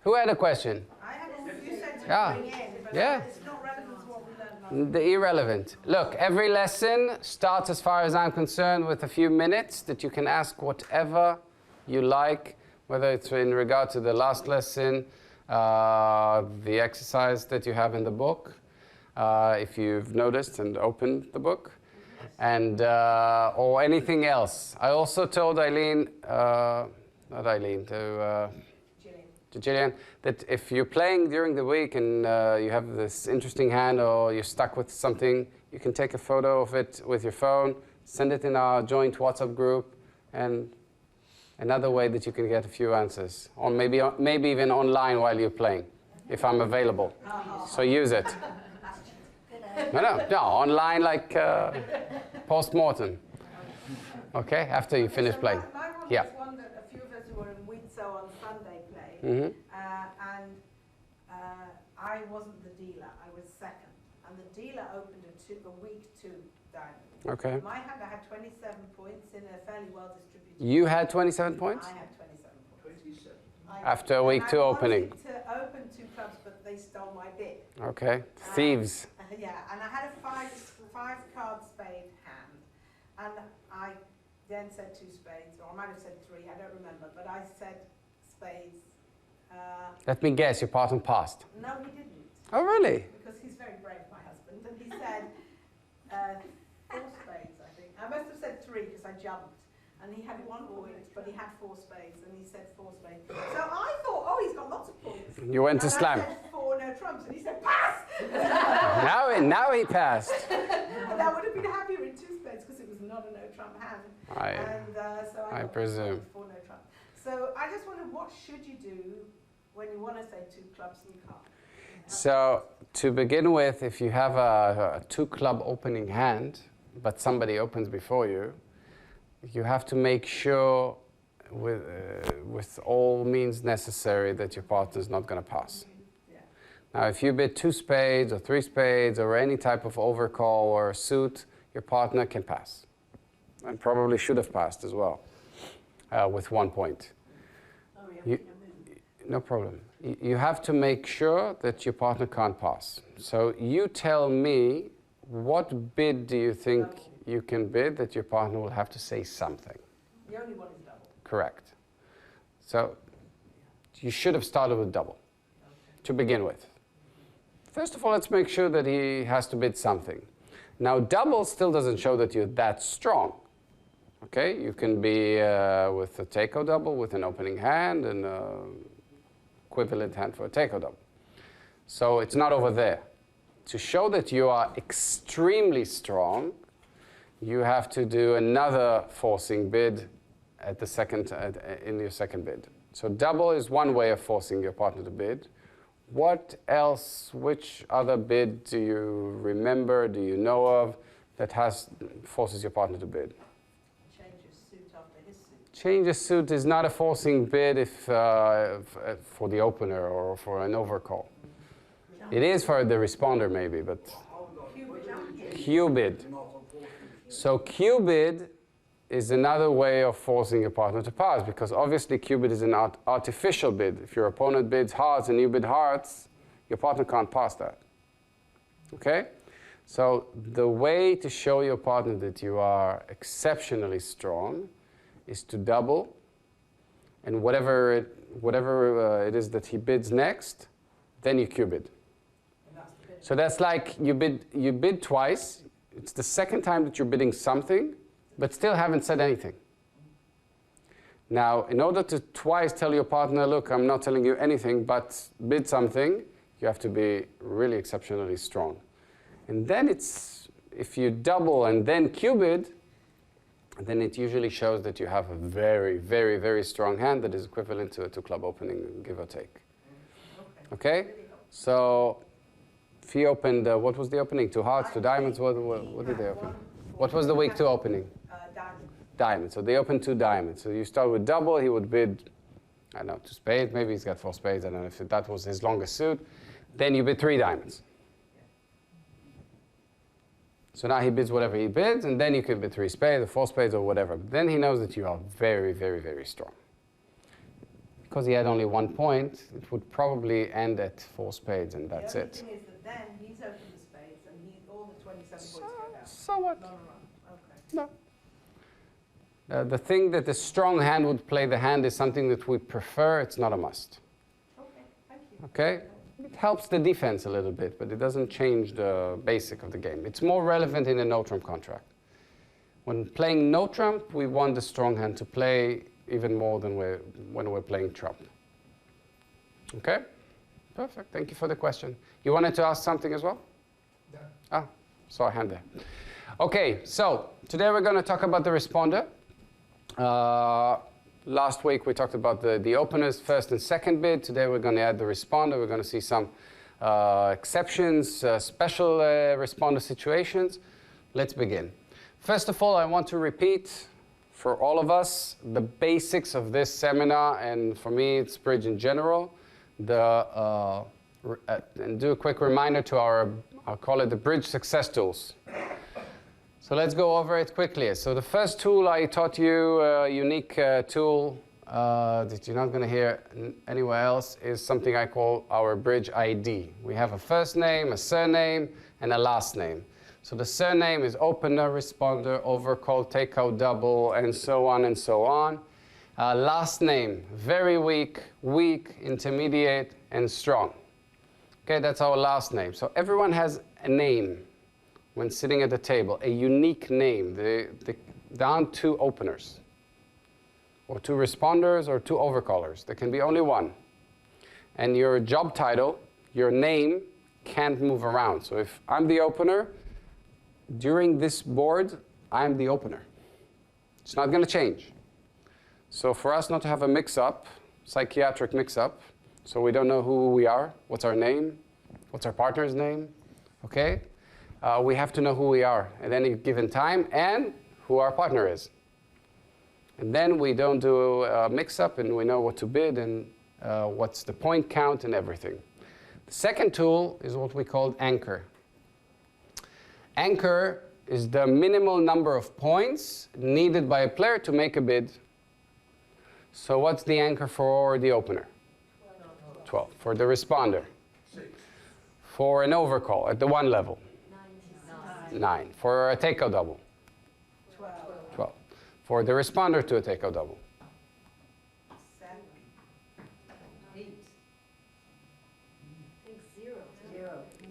Who had a question? I had a few sentences Yeah. bring in, but Yeah. it's not relevant to what we learned last. The irrelevant. Look, every lesson starts, as far as I'm concerned, with a few minutes that you can ask whatever you like, whether it's in regard to the last lesson, the exercise that you have in the book, if you've noticed and opened the book, and or anything else. I also told Eileen, not Eileen, to Gillian, that if you're playing during the week and you have this interesting hand or you're stuck with something, you can take a photo of it with your phone, send it in our joint WhatsApp group, and another way that you can get a few answers, or maybe even online while you're playing, if I'm available. So use it. No, online like post-mortem. Okay, after you finish playing. My one Yeah. was one that a few of us who were in Wheatso on Sunday played, Mm-hmm. and I wasn't the dealer, I was second. And the dealer opened a week 2 diamond. Okay. My hand, I had 27 points in a fairly well distributed. You had 27 points? I had 27 points. 27. After a week 2 opening. I wanted to open 2 clubs, but they stole my bid. Okay, thieves. Yeah, and I had a five card spade hand, and I then said 2 spades, or I might have said 3, I don't remember, but I said spades. Let me guess, your partner passed. No, he didn't. Oh, really? Because he's very brave, my husband, and he said 4 spades, I think. I must have said 3 because I jumped. And he had 1 point, but he had 4 spades, and he said 4 spades. So I thought, oh, he's got lots of points. You went to and slam. I said 4 no trumps, and he said, pass! Now he passed. And I would have been happier with 2 spades because it was not a no trump hand. So I got presume. 4 no trumps. So I just wondered, what should you do when you want to say 2 clubs and you can't? So to begin with, if you have a 2 club opening hand, but somebody opens before you, you have to make sure with all means necessary that your partner is not going to pass. Yeah. Now, if you bid 2 spades or 3 spades or any type of overcall or suit, your partner can pass. And probably should have passed as well with 1 point. Oh, yeah. No problem. You have to make sure that your partner can't pass. So you tell me, what bid do you think you can bid that your partner will have to say something? The only one is double. Correct. So you should have started with double to begin with. First of all, let's make sure that he has to bid something. Now, double still doesn't show that you're that strong. Okay, you can be with a take-o double with an opening hand and equivalent hand for a take-o double. So it's not over there. To show that you are extremely strong, you have to do another forcing bid at the second in your second bid. So double is one way of forcing your partner to bid. What else? Which other bid do you remember? Do you know of that forces your partner to bid? Change his suit after his suit. Change a suit is not a forcing bid if for the opener or for an overcall. It is for the responder maybe, but Q bid. So Q bid is another way of forcing your partner to pass, because obviously Q bid is an artificial bid. If your opponent bids hearts and you bid hearts, your partner can't pass that. Okay? So the way to show your partner that you are exceptionally strong is to double, and whatever it is that he bids next, then you Q bid. So that's like you bid twice. It's the second time that you're bidding something, but still haven't said anything. Now, in order to twice tell your partner, look, I'm not telling you anything, but bid something, you have to be really exceptionally strong. And then if you double and then Q bid, then it usually shows that you have a very, very, very strong hand that is equivalent to a 2-club opening, give or take. Okay? So if he opened, what was the opening? 2 hearts, 2 diamonds? What did they open? What was the week 2 opening? Diamond. Diamonds. So they opened 2 diamonds. So you start with double, he would bid, I don't know, 2 spades. Maybe he's got 4 spades. I don't know if that was his longest suit. Then you bid 3 diamonds. So now he bids whatever he bids, and then you can bid 3 spades or 4 spades or whatever. But then he knows that you are very, very, very strong. because he had only 1 point, it would probably end at 4 spades, and that's it. The only thing is that then he's opened the spades and all the 27 points go down. So what? Not a run. Okay. No. The thing that the strong hand would play the hand is something that we prefer. It's not a must. Okay, thank you. Okay? It helps the defense a little bit, but it doesn't change the basic of the game. It's more relevant in a no-trump contract. When playing no-trump, we want the strong hand to play even more than when we're playing trump. Okay? Perfect. Thank you for the question. You wanted to ask something as well? Yeah. Ah, saw a hand there. Okay, so today we're going to talk about the responder. Last week we talked about the openers, first and second bid. Today we're going to add the responder. We're going to see some exceptions, special responder situations. Let's begin. First of all, I want to repeat for all of us the basics of this seminar, and for me it's bridge in general. And do a quick reminder to I'll call it the bridge success tools. So let's go over it quickly. So the first tool I taught you, a unique tool that you're not going to hear anywhere else, is something I call our bridge ID. We have a first name, a surname, and a last name. So the surname is opener, responder, overcall, takeout, double, and so on and so on. Last name, very weak, weak, intermediate, and strong. Okay, that's our last name. So everyone has a name when sitting at the table, a unique name. There aren't 2 openers, or 2 responders, or 2 overcallers. There can be only one. And your job title, your name, can't move around. So if I'm the opener, during this board, I'm the opener. It's not going to change. So for us not to have a mix-up, psychiatric mix-up, so we don't know who we are, what's our name, what's our partner's name, okay? We have to know who we are at any given time and who our partner is. And then we don't do a mix-up, and we know what to bid and what's the point count and everything. The second tool is what we call anchor. Anchor is the minimal number of points needed by a player to make a bid. So what's the anchor for the opener? 12. For the responder? 6. For an overcall at the 1 level? 9. For a takeout double? 12. For the responder to a takeout double? 7. 8.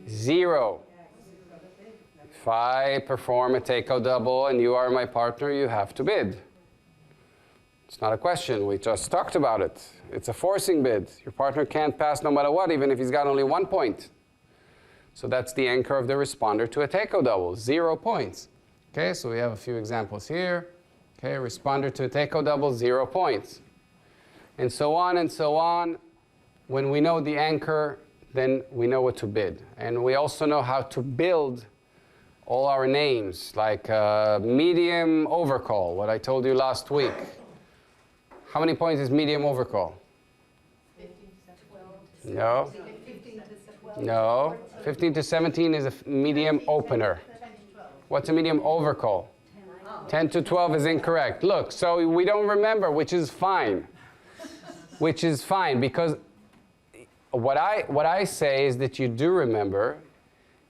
0. If I perform a takeout double and you are my partner, you have to bid. It's not a question. We just talked about it. It's a forcing bid. Your partner can't pass no matter what, even if he's got only 1 point. So that's the anchor of the responder to a takeout double, 0 points. Okay, so we have a few examples here. Okay, responder to a takeout double, 0 points. And so on and so on. When we know the anchor, then we know what to bid. And we also know how to build all our names, like medium overcall, what I told you last week. How many points is medium overcall? 15 to 12. No. 15 to 12. No. 15 to 17 is a medium opener. 10 to 12. What's a medium overcall? 10 to 12 is incorrect. Look, so we don't remember, which is fine. Which is fine, because what I say is that you do remember,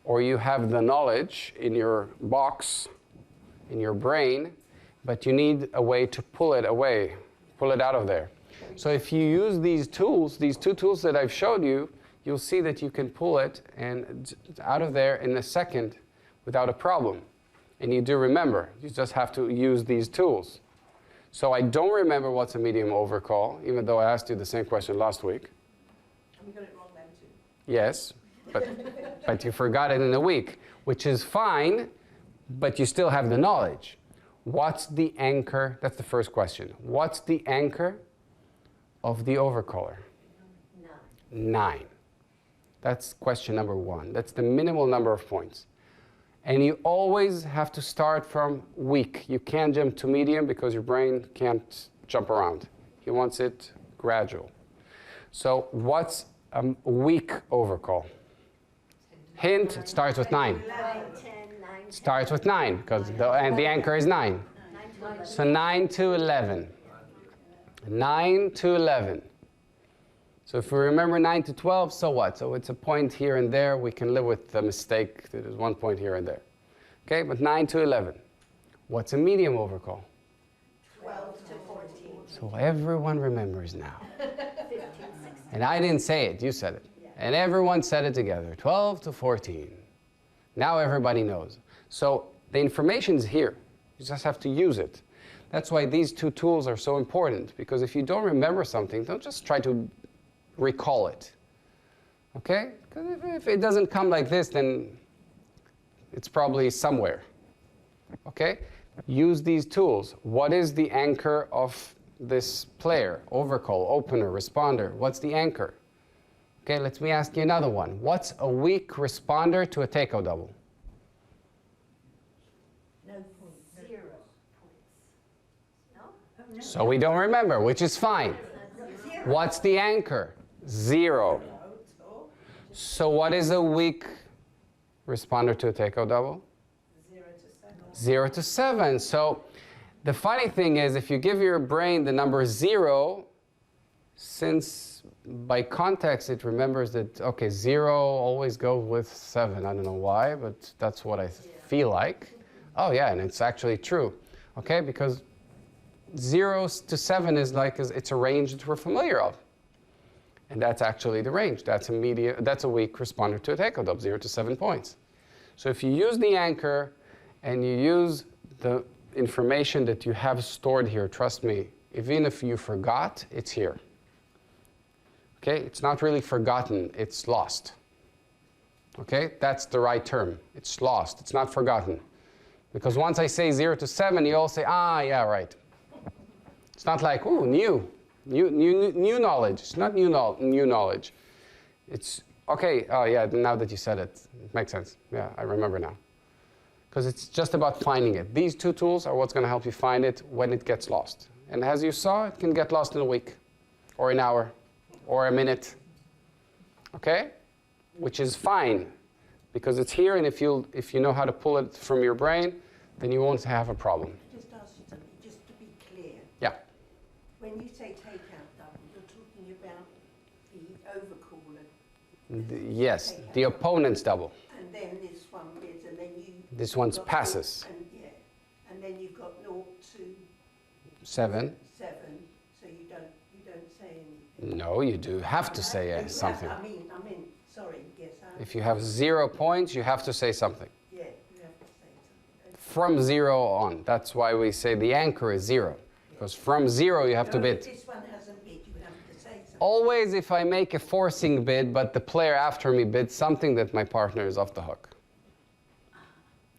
or you have the knowledge in your box, in your brain, but you need a way to pull it away, pull it out of there. So if you use these tools, these 2 tools that I've showed you, you'll see that you can pull it and out of there in a second without a problem. And you do remember. You just have to use these tools. So I don't remember what's a medium overcall, even though I asked you the same question last week. And we got it wrong then too. Yes, but you forgot it in a week, which is fine, but you still have the knowledge. What's the anchor? That's the first question. What's the anchor of the overcaller? 9. That's question number 1. That's the minimal number of points. And you always have to start from weak. You can't jump to medium because your brain can't jump around. He wants it gradual. So what's a weak overcall? Hint, it starts with 9. It starts with 9 because the anchor is 9. So 9 to 11. 9 to 11. So if we remember 9 to 12, so what? So it's a point here and there. We can live with the mistake that there's 1 point here and there. Okay, but 9 to 11. What's a medium overcall? 12 to 14. So everyone remembers now. And I didn't say it, you said it. And everyone said it together, 12 to 14. Now everybody knows. So the information is here. You just have to use it. That's why these two tools are so important, because if you don't remember something, don't just try to recall it. Okay? Because if it doesn't come like this, then it's probably somewhere. Okay? Use these tools. What is the anchor of this player? Overcall, opener, responder. What's the anchor? Okay, let me ask you another one. What's a weak responder to a takeout double? No points. 0 points. No? So we don't remember, which is fine. What's the anchor? 0. So what is a weak responder to a takeout double? 0 to 7. 0 to 7. So the funny thing is, if you give your brain the number 0, since by context it remembers that, okay, 0 always goes with 7. I don't know why, but that's what I feel like. Oh yeah, and it's actually true. Okay, because 0 to 7 is like, it's a range that we're familiar of. And that's actually the range. That's a weak responder to a takeout double, 0 to 7 points. So if you use the anchor and you use the information that you have stored here, trust me, even if you forgot, it's here. Okay, it's not really forgotten, it's lost. Okay, that's the right term. It's lost, it's not forgotten. Because once I say 0 to 7, you all say, ah, yeah, right. It's not like, ooh, new knowledge. It's not new knowledge. It's, okay, oh yeah, now that you said it, it makes sense. Yeah, I remember now. Because it's just about finding it. These two tools are what's going to help you find it when it gets lost. And as you saw, it can get lost in a week, or an hour, or a minute. Okay? Which is fine, because it's here, and if you know how to pull it from your brain, then you won't have a problem. Just ask you something, just to be clear. Yeah. When you say takeout double, you're talking about the overcaller. Yes, the opponent's double. And then this one is, and then you... This one's passes. And, yeah, and then you've got 0 to 7. 7, so you don't say anything. No, you do have to say You have- something. I mean, sorry, yes. If you have 0 points, you have to say something. Yeah, you have to say something. From 0 on. That's why we say the anchor is 0. Because from 0, you have to No, bid. but this one hasn't bid, you have to say something. Always if I make a forcing bid, but the player after me bids something, that my partner is off the hook.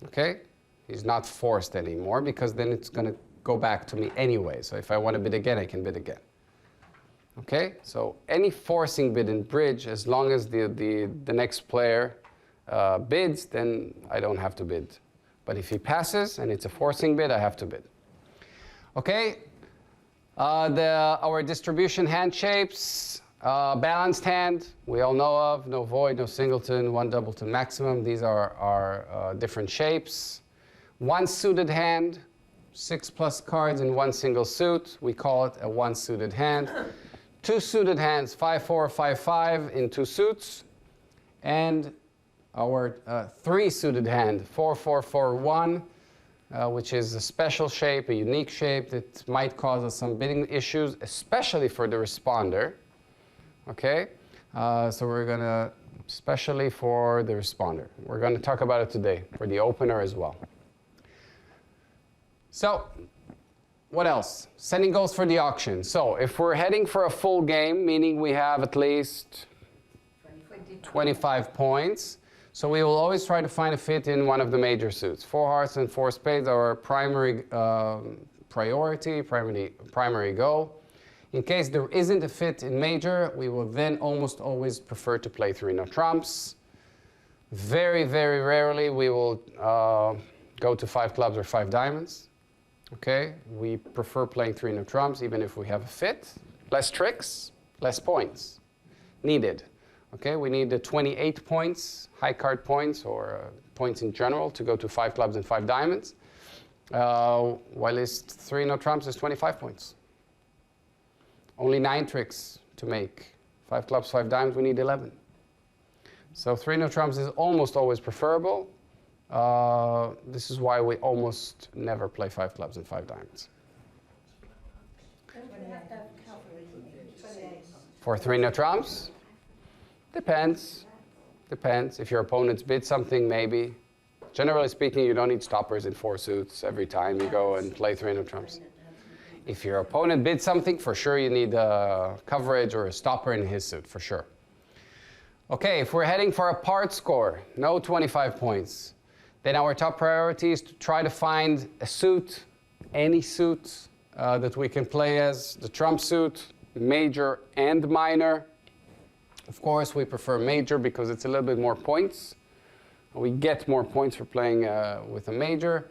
Okay? He's not forced anymore, because then it's going to go back to me anyway. So if I want to bid again, I can bid again. Okay? So any forcing bid in bridge, as long as the next player bids, then I don't have to bid. But if he passes and it's a forcing bid, I have to bid. Okay? Our distribution hand shapes, balanced hand, we all know of, no void, no singleton, 1 doubleton maximum. These are our different shapes. 1 suited hand, 6+ cards in 1 single suit. We call it a 1 suited hand. 2 suited hands, 5-4, 5-5 in 2 suits. And our 3 suited hand, 4-4, 4-1. Which is a special shape, a unique shape that might cause us some bidding issues, especially for the responder. Okay? So we're going to, especially for the responder. We're going to talk about it today, for the opener as well. So, what else? Setting goals for the auction. So, if we're heading for a full game, meaning we have at least 25 points, so we will always try to find a fit in one of the major suits. 4 hearts and 4 spades are our primary primary goal. In case there isn't a fit in major, we will then almost always prefer to play 3 no trumps. Very, very rarely we will go to 5 clubs or 5 diamonds. Okay, we prefer playing 3 no trumps, even if we have a fit. Less tricks, less points needed. Okay, we need the 28 points, high card points, or points in general to go to 5 clubs and 5 diamonds. While 3 no trumps is 25 points. Only 9 tricks to make 5 clubs, 5 diamonds, we need 11. So 3 no trumps is almost always preferable. This is why we almost never play 5 clubs and 5 diamonds. For 3 no trumps? Depends. Depends. If your opponents bid something, maybe. Generally speaking, you don't need stoppers in 4 suits every time you go and play 3 no trumps. If your opponent bids something, for sure you need a coverage or a stopper in his suit, for sure. Okay, if we're heading for a part score, no 25 points, then our top priority is to try to find a suit, any suit that we can play as the trump suit, major and minor. Of course, we prefer major because it's a little bit more points. We get more points for playing with a major.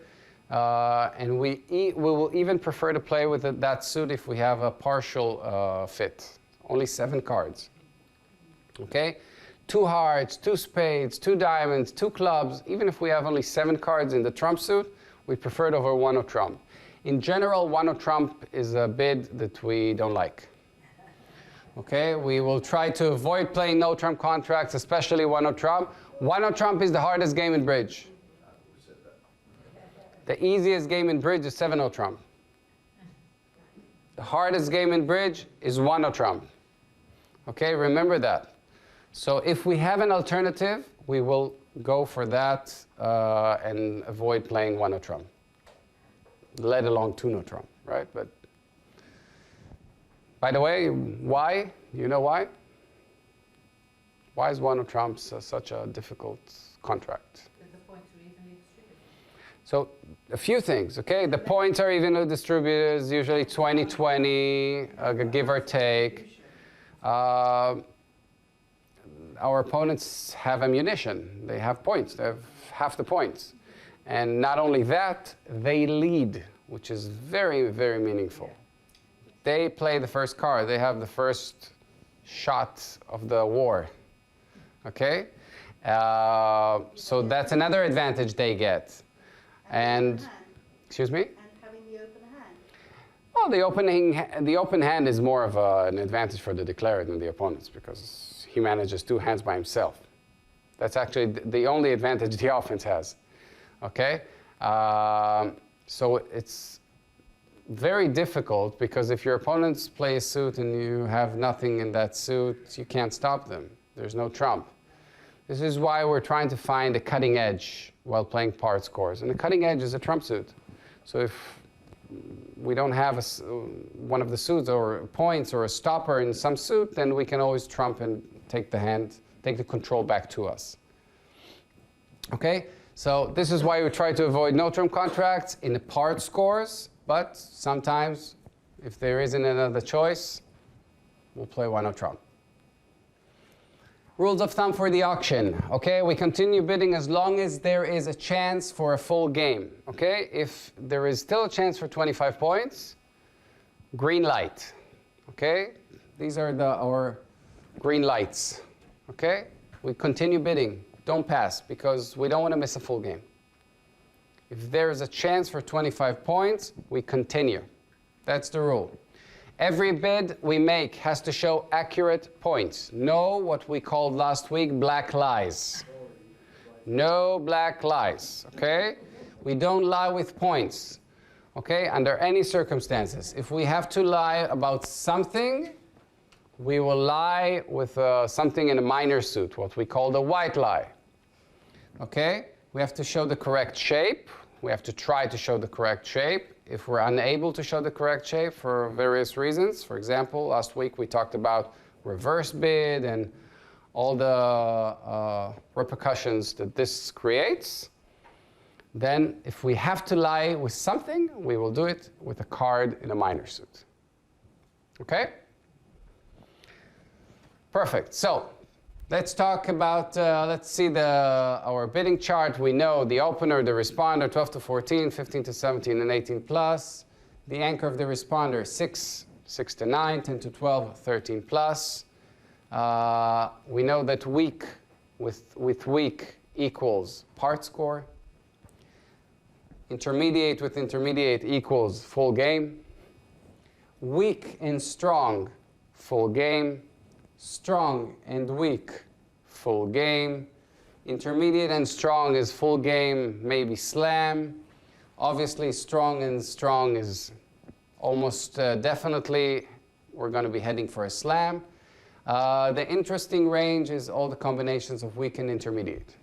And we will even prefer to play with that suit if we have a partial fit. Only 7 cards. Okay? 2 hearts, 2 spades, 2 diamonds, 2 clubs. Even if we have only 7 cards in the trump suit, we prefer it over 1 of trump. In general, 1 of trump is a bid that we don't like. Okay? We will try to avoid playing no trump contracts, especially 1 of trump. 1 of trump is the hardest game in bridge. The easiest game in bridge is 7 of trump. The hardest game in bridge is 1 of trump. Okay, remember that. So if we have an alternative, we will go for that and avoid playing 1 of trump. Let alone 2 no trump, right? But by the way, why? You know why? Why is 1 of trumps such a difficult contract? So a few things, okay? The points are evenly distributed, usually 20-20, give or take. Our opponents have ammunition. They have points. They have half the points. And not only that, they lead, which is very, very meaningful. They play the first card. They have the first shot of the war, okay? So that's another advantage they get. And, excuse me? And having the open hand. Well, the open hand is more of an advantage for the declarer than the opponents because he manages 2 hands by himself. That's actually the only advantage the offense has. Okay? So it's very difficult because if your opponents play a suit and you have nothing in that suit, you can't stop them. There's no trump. This is why we're trying to find a cutting edge while playing part scores. And the cutting edge is a trump suit. So if we don't have one of the suits or points or a stopper in some suit, then we can always trump and take the control back to us. Okay? So this is why we try to avoid no trump contracts in the part scores, but sometimes if there isn't another choice, we'll play 1 of trump. Rules of thumb for the auction. Okay, we continue bidding as long as there is a chance for a full game. Okay, if there is still a chance for 25 points, green light. Okay, these are our green lights. Okay, we continue bidding. Don't pass because we don't want to miss a full game. If there is a chance for 25 points, we continue. That's the rule. Every bid we make has to show accurate points. No what we called last week black lies. No black lies, okay? We don't lie with points, okay? Under any circumstances. If we have to lie about something, we will lie with something in a minor suit, what we call the white lie, okay? We have to show the correct shape. We have to try to show the correct shape. If we're unable to show the correct shape for various reasons, for example, last week we talked about reverse bid and all the repercussions that this creates, then if we have to lie with something, we will do it with a card in a minor suit. Okay? Perfect. So let's talk about, let's see our bidding chart. We know the opener, the responder, 12 to 14, 15 to 17, and 18 plus. The anchor of the responder, 6, 6 to 9, 10 to 12, 13 plus. We know that weak with weak equals part score. Intermediate with intermediate equals full game. Weak and strong, full game. Strong and weak, full game. Intermediate and strong is full game, maybe slam. Obviously, strong is almost definitely we're going to be heading for a slam. The interesting range is all the combinations of weak and intermediate.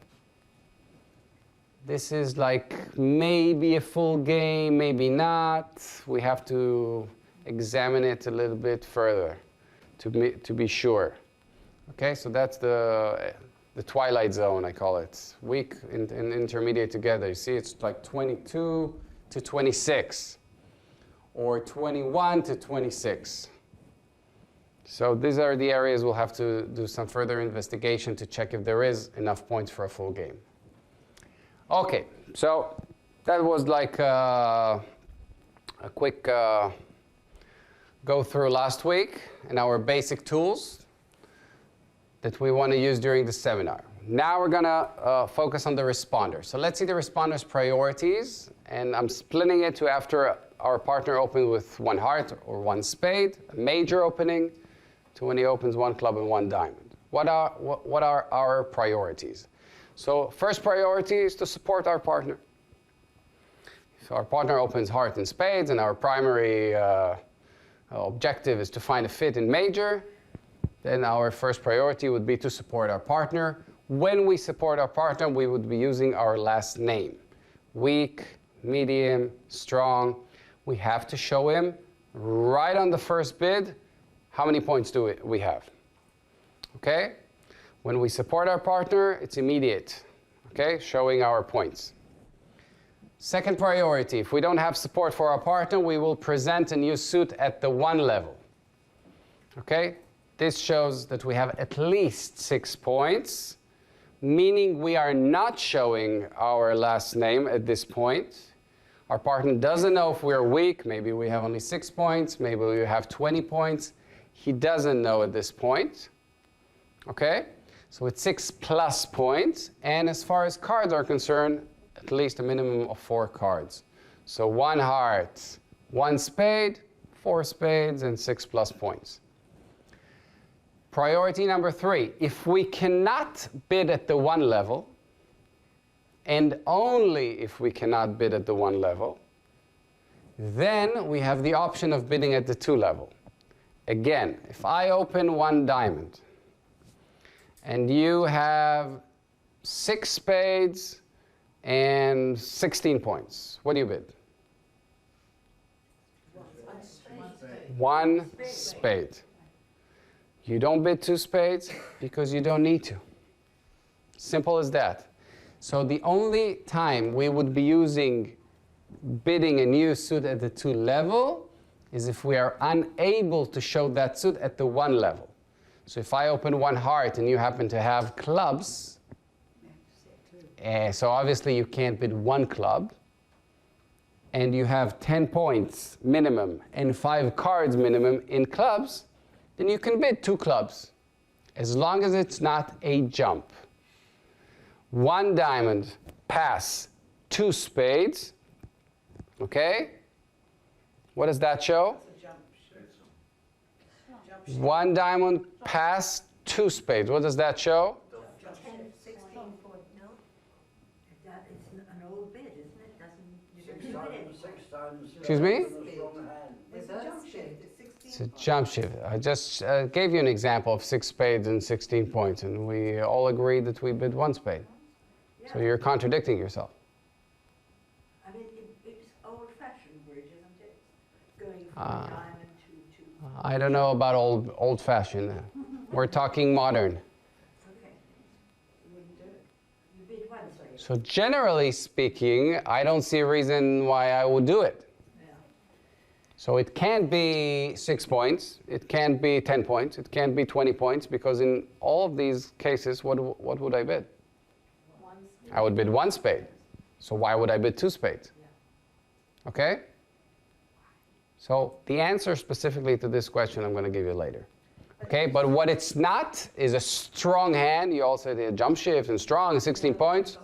This is like maybe a full game, maybe not. We have to examine it a little bit further to be sure. Okay, so that's the twilight zone, I call it. Weak and intermediate together. You see, it's like 22 to 26, or 21 to 26. So these are the areas we'll have to do some further investigation to check if there is enough points for a full game. Okay, so that was like a quick go through last week and our basic tools that we want to use during the seminar. Now we're going to focus on the responder. So let's see the responder's priorities, and I'm splitting it to after our partner opens with one heart or one spade, a major opening, to when he opens one club and one diamond. What are our priorities? So first priority is to support our partner. If our partner opens heart and spades and our primary objective is to find a fit in major, then our first priority would be to support our partner. When we support our partner, we would be using our last name. Weak, medium, strong. We have to show him right on the first bid how many points do we have. Okay? When we support our partner, it's immediate. Okay? Showing our points. Second priority, if we don't have support for our partner, we will present a new suit at the 1 level. Okay? This shows that we have at least 6 points, meaning we are not showing our last name at this point. Our partner doesn't know if we're weak. Maybe we have only 6 points. Maybe we have 20 points. He doesn't know at this point. Okay? So it's 6 plus points. And as far as cards are concerned, at least a minimum of 4 cards. So 1 heart, 1 spade, 4 spades, and 6 plus points. Priority number 3, if we cannot bid at the 1 level, and only if we cannot bid at the 1 level, then we have the option of bidding at the 2 level. Again, if I open 1 diamond, and you have 6 spades and 16 points, what do you bid? 1 spade. You don't bid 2 spades because you don't need to. Simple as that. So the only time we would be using bidding a new suit at the 2 level is if we are unable to show that suit at the 1 level. So if I open 1 heart and you happen to have clubs, so obviously you can't bid 1 club, and you have 10 points minimum and 5 cards minimum in clubs, then you can bid 2 clubs, as long as it's not a jump. 1 diamond, pass 2 spades, okay? What does that show? 1 diamond, pass 2 spades. What does that show? 10, 16 point, no? It's an old bid, isn't it? Doesn't, you don't bid anything. Excuse me? It's a jump shift. It's a jump shift. I just gave you an example of 6 spades and 16 points, and we all agreed that we bid 1 spade. So you're contradicting yourself. I mean, it's old-fashioned bridge, isn't it? Going from a diamond to... I don't know about old-fashioned. We're talking modern. Okay. You wouldn't do it. You bid 1 spade. So generally speaking, I don't see a reason why I would do it. So it can't be 6 points, it can't be 10 points, it can't be 20 points, because in all of these cases, what would I bid? I would bid 1 spade. So why would I bid 2 spades? Okay? So the answer specifically to this question I'm going to give you later. Okay, but what it's not is a strong hand. You all said a jump shift and strong and 16 points.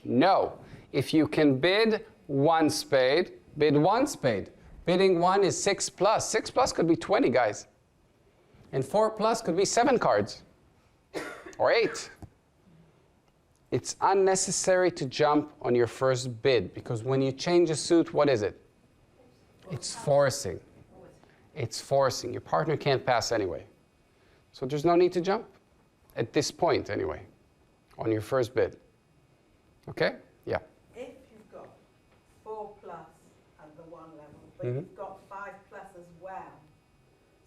No. If you can bid 1 spade, bid 1 spade. Bidding 1 is 6 plus. 6 plus could be 20, guys. And 4 plus could be 7 cards or 8. It's unnecessary to jump on your first bid because when you change a suit, what is it? It's forcing. It's forcing. Your partner can't pass anyway. So there's no need to jump at this point anyway on your first bid. Okay? Yeah. If you've got 4 plus at the 1 level, but Mhm. you've got 5 plus as well.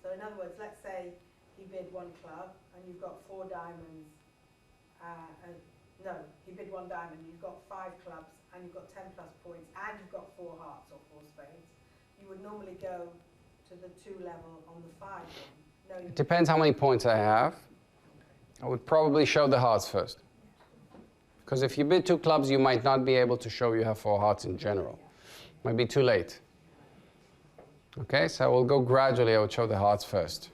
So in other words, let's say he bid 1 club and you've got 4 diamonds. No, he bid 1 diamond, you've got 5 clubs and you've got 10 plus points and you've got 4 hearts or 4 spades. You would normally go to the 2 level on the 5 one. No, It depends how many points I have. I would probably show the hearts first. Because if you bid 2 clubs, you might not be able to show you have 4 hearts in general. Might be too late. Okay, so I will go gradually. I would show the hearts first.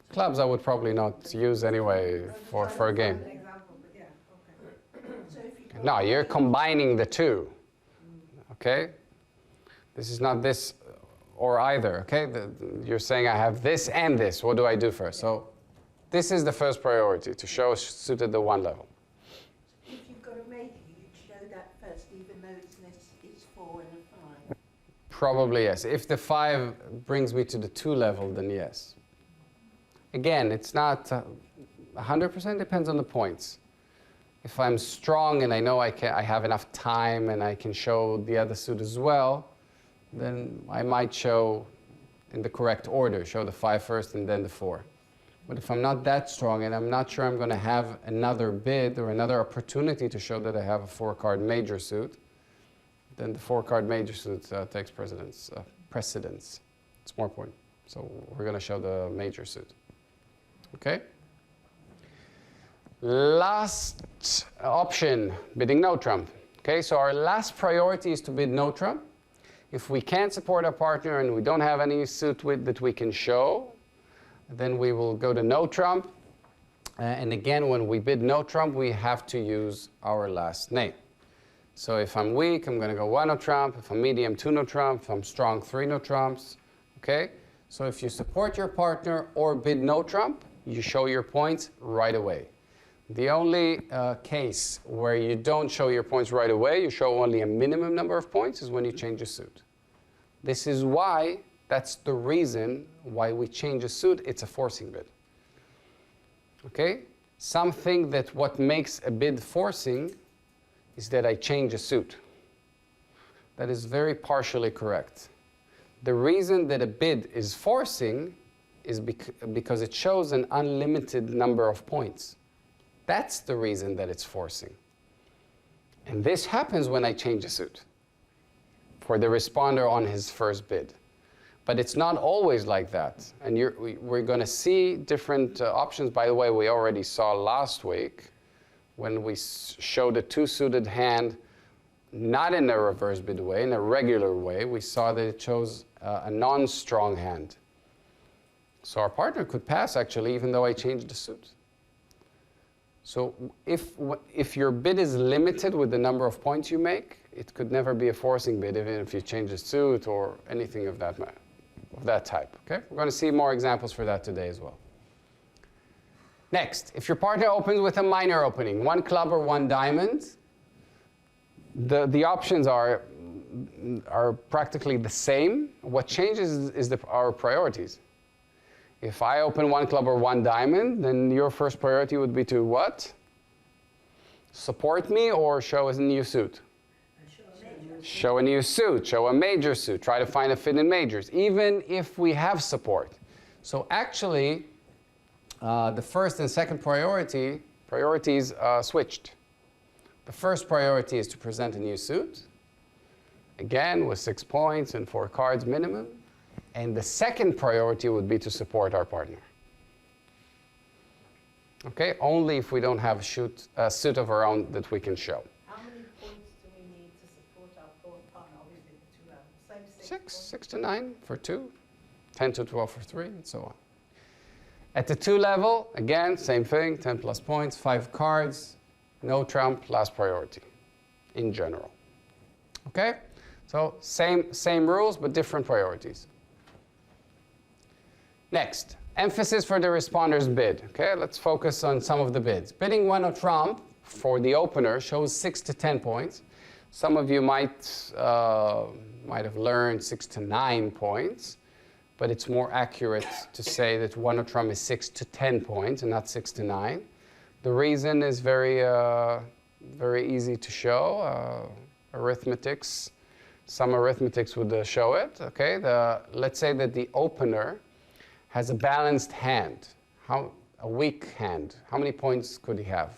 Clubs I would probably not use anyway for a game. An example, but yeah, okay. So if you got No, you're combining the 2. Okay? This is not this or either. Okay? You're saying I have this and this. What do I do first? So this is the first priority, to show a suit at the 1 level. if you've got a major, you'd show that first, even though it's 4 and a 5. Probably yes. If the 5 brings me to the 2 level, then yes. Again, it's not 100%, depends on the points. If I'm strong and I know I have enough time and I can show the other suit as well, then I might show in the correct order, show the 5 first and then the 4. But if I'm not that strong and I'm not sure I'm going to have another bid or another opportunity to show that I have a 4-card major suit, then the 4-card major suit takes precedence. It's more important. So we're going to show the major suit. Okay? Last option, bidding no trump. Okay, so our last priority is to bid no trump. If we can't support our partner and we don't have any suit that we can show, then we will go to no trump. And again, when we bid no trump, we have to use our last name. So if I'm weak, I'm going to go 1 no trump. If I'm medium, 2 no trump. If I'm strong, 3 no trumps. Okay? So if you support your partner or bid no trump, you show your points right away. The only case where you don't show your points right away, you show only a minimum number of points, is when you change a suit. This is why, that's the reason why we change a suit. It's a forcing bid. Okay? Something that what makes a bid forcing is that I change a suit. That is very partially correct. The reason that a bid is forcing is because it shows an unlimited number of points. That's the reason that it's forcing. And this happens when I change a suit for the responder on his first bid. But it's not always like that. And we're going to see different options. By the way, we already saw last week when we showed a 2-suited hand, not in a reverse bid way, in a regular way, we saw that it shows a non-strong hand. So our partner could pass, actually, even though I changed the suit. So if your bid is limited with the number of points you make, it could never be a forcing bid, even if you change the suit or anything of that type. Okay? We're going to see more examples for that today as well. Next, if your partner opens with a minor opening, 1 club or 1 diamond, the options are practically the same. What changes is our priorities. If I open 1 club or 1 diamond, then your first priority would be to what? Support me or show a new suit? Show a new suit, show a major suit, try to find a fit in majors, even if we have support. So actually, the first and second priorities switched. The first priority is to present a new suit, again with 6 points and 4 cards minimum. And the second priority would be to support our partner. Okay, only if we don't have a suit of our own that we can show. How many points do we need to support our partner? Obviously, the 2 levels. Same 6 points? 6 to 9 for 2, 10 to 12 for 3, and so on. At the 2 level, again, same thing, 10 plus points, 5 cards, no trump, last priority, in general. Okay? So same rules, but different priorities. Next, Emphasis for the responder's bid. Okay, let's focus on some of the bids. Bidding 1 trump for the opener shows 6 to 10 points. Some of you might have learned 6 to 9 points, but it's more accurate to say that 1 trump is 6 to 10 points and not 6 to 9. The reason is very easy to show. Arithmetics. Some arithmetics would show it. Okay, let's say that the opener has a balanced hand, a weak hand. How many points could he have?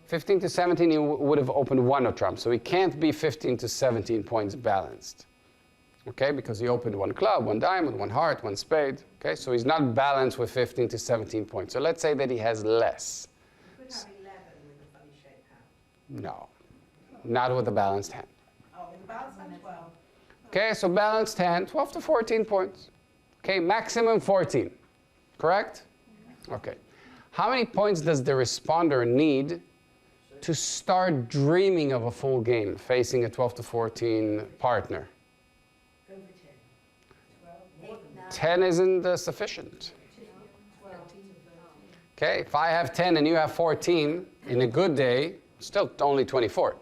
15 to 17, he would have opened 1 trump, so he can't be 15 to 17 points balanced. Okay, because he opened 1 club, 1 diamond, 1 heart, 1 spade. Okay, so he's not balanced with 15 to 17 points. So let's say that he has less. You could have 11 with a funny shaped hand. No, not with a balanced hand. Oh, with a balanced hand, 12. Okay, so balanced hand, 12 to 14 points. Okay, maximum 14, correct? Okay. How many points does the responder need to start dreaming of a full game facing a 12 to 14 partner? Over 10. 12. 10 isn't sufficient. 12. Okay, if I have 10 and you have 14, in a good day, still only 24.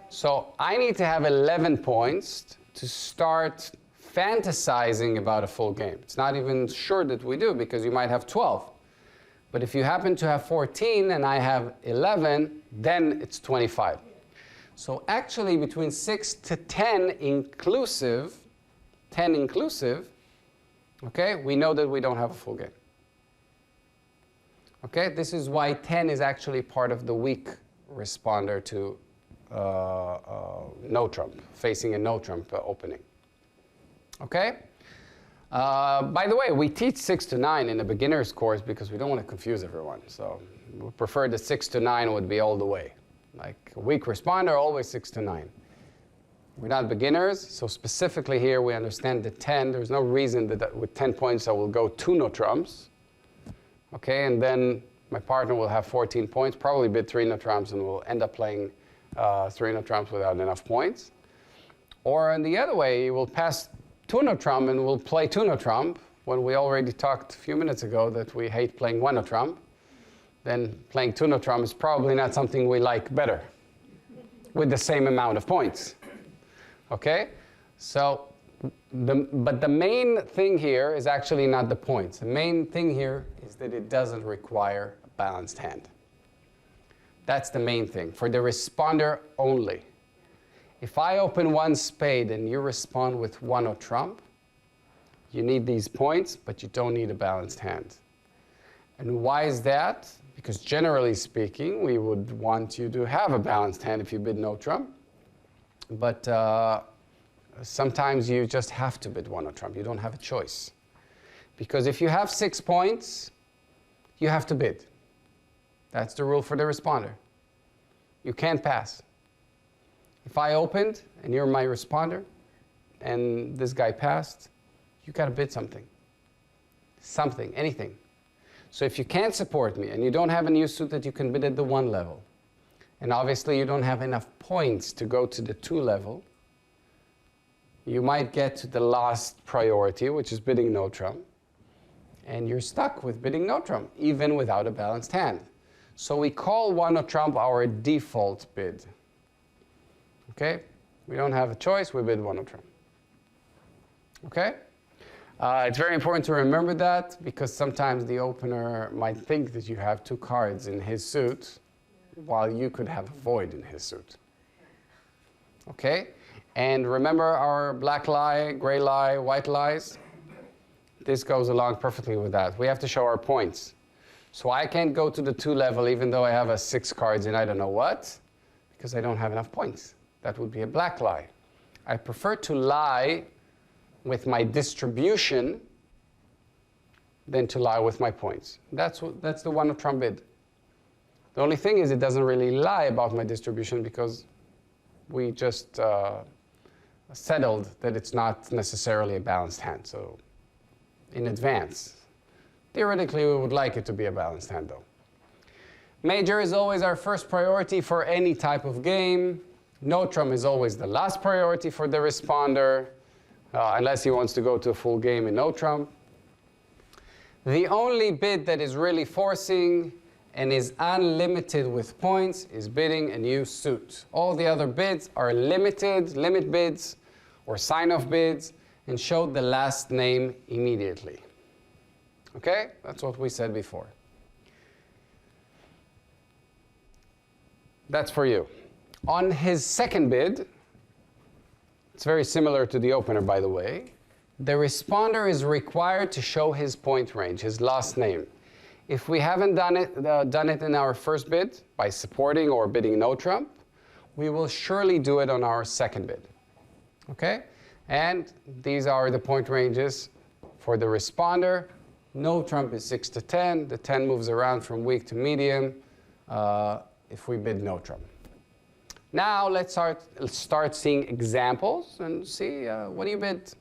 So I need to have 11 points to start fantasizing about a full game. It's not even sure that we do because you might have 12. But if you happen to have 14 and I have 11, then it's 25. So actually between 6 to 10 inclusive, okay, we know that we don't have a full game. Okay, this is why 10 is actually part of the weak responder to no trump, facing a no trump opening. Okay? By the way, we teach 6 to 9 in the beginner's course because we don't want to confuse everyone. So we prefer that 6 to 9 would be all the way. Like a weak responder, always 6 to 9. We're not beginners, so specifically here we understand that 10, there's no reason that with 10 points I will go 2 no trumps. Okay, and then my partner will have 14 points, probably bid 3 no trumps, and we'll end up playing 3 no trumps without enough points. Or in the other way, you will pass 2 no trump and we'll play 2 no trump when we already talked a few minutes ago that we hate playing 1 no trump. Then playing 2 no trump is probably not something we like better with the same amount of points. Okay? So, but the main thing here is actually not the points. The main thing here is that it doesn't require a balanced hand. That's the main thing, for the responder only. If I open 1 spade and you respond with 1 trump, you need these points, but you don't need a balanced hand. And why is that? Because generally speaking, we would want you to have a balanced hand if you bid no trump. But sometimes you just have to bid 1 trump. You don't have a choice. Because if you have 6 points, you have to bid. That's the rule for the responder. You can't pass. If I opened and you're my responder and this guy passed, you got to bid something. Something, anything. So if you can't support me and you don't have a new suit that you can bid at the 1 level, and obviously you don't have enough points to go to the 2 level, you might get to the last priority, which is bidding no trump, and you're stuck with bidding no trump, even without a balanced hand. So we call 1 trump our default bid. Okay? We don't have a choice, we bid 1 trump. Okay? It's very important to remember that because sometimes the opener might think that you have 2 cards in his suit while you could have a void in his suit. Okay? And remember our black lie, gray lie, white lies? This goes along perfectly with that. We have to show our points. So I can't go to the 2 level even though I have a 6 cards in I don't know what, because I don't have enough points. That would be a black lie. I prefer to lie with my distribution than to lie with my points. That's the 1 trump bid. The only thing is it doesn't really lie about my distribution because we just settled that it's not necessarily a balanced hand. So in advance, theoretically we would like it to be a balanced hand though. Major is always our first priority for any type of game. No trump is always the last priority for the responder, unless he wants to go to a full game in no trump. The only bid that is really forcing and is unlimited with points is bidding a new suit. All the other bids are limited, limit bids, or sign-off bids, and show the last name immediately. Okay? That's what we said before. That's for you. On his second bid, it's very similar to the opener, by the way, the responder is required to show his point range, his last name. If we haven't done it in our first bid by supporting or bidding no trump, we will surely do it on our second bid. Okay? And these are the point ranges for the responder. No trump is 6 to 10. The 10 moves around from weak to medium if we bid no trump. Now let's start seeing examples and see what do you bid.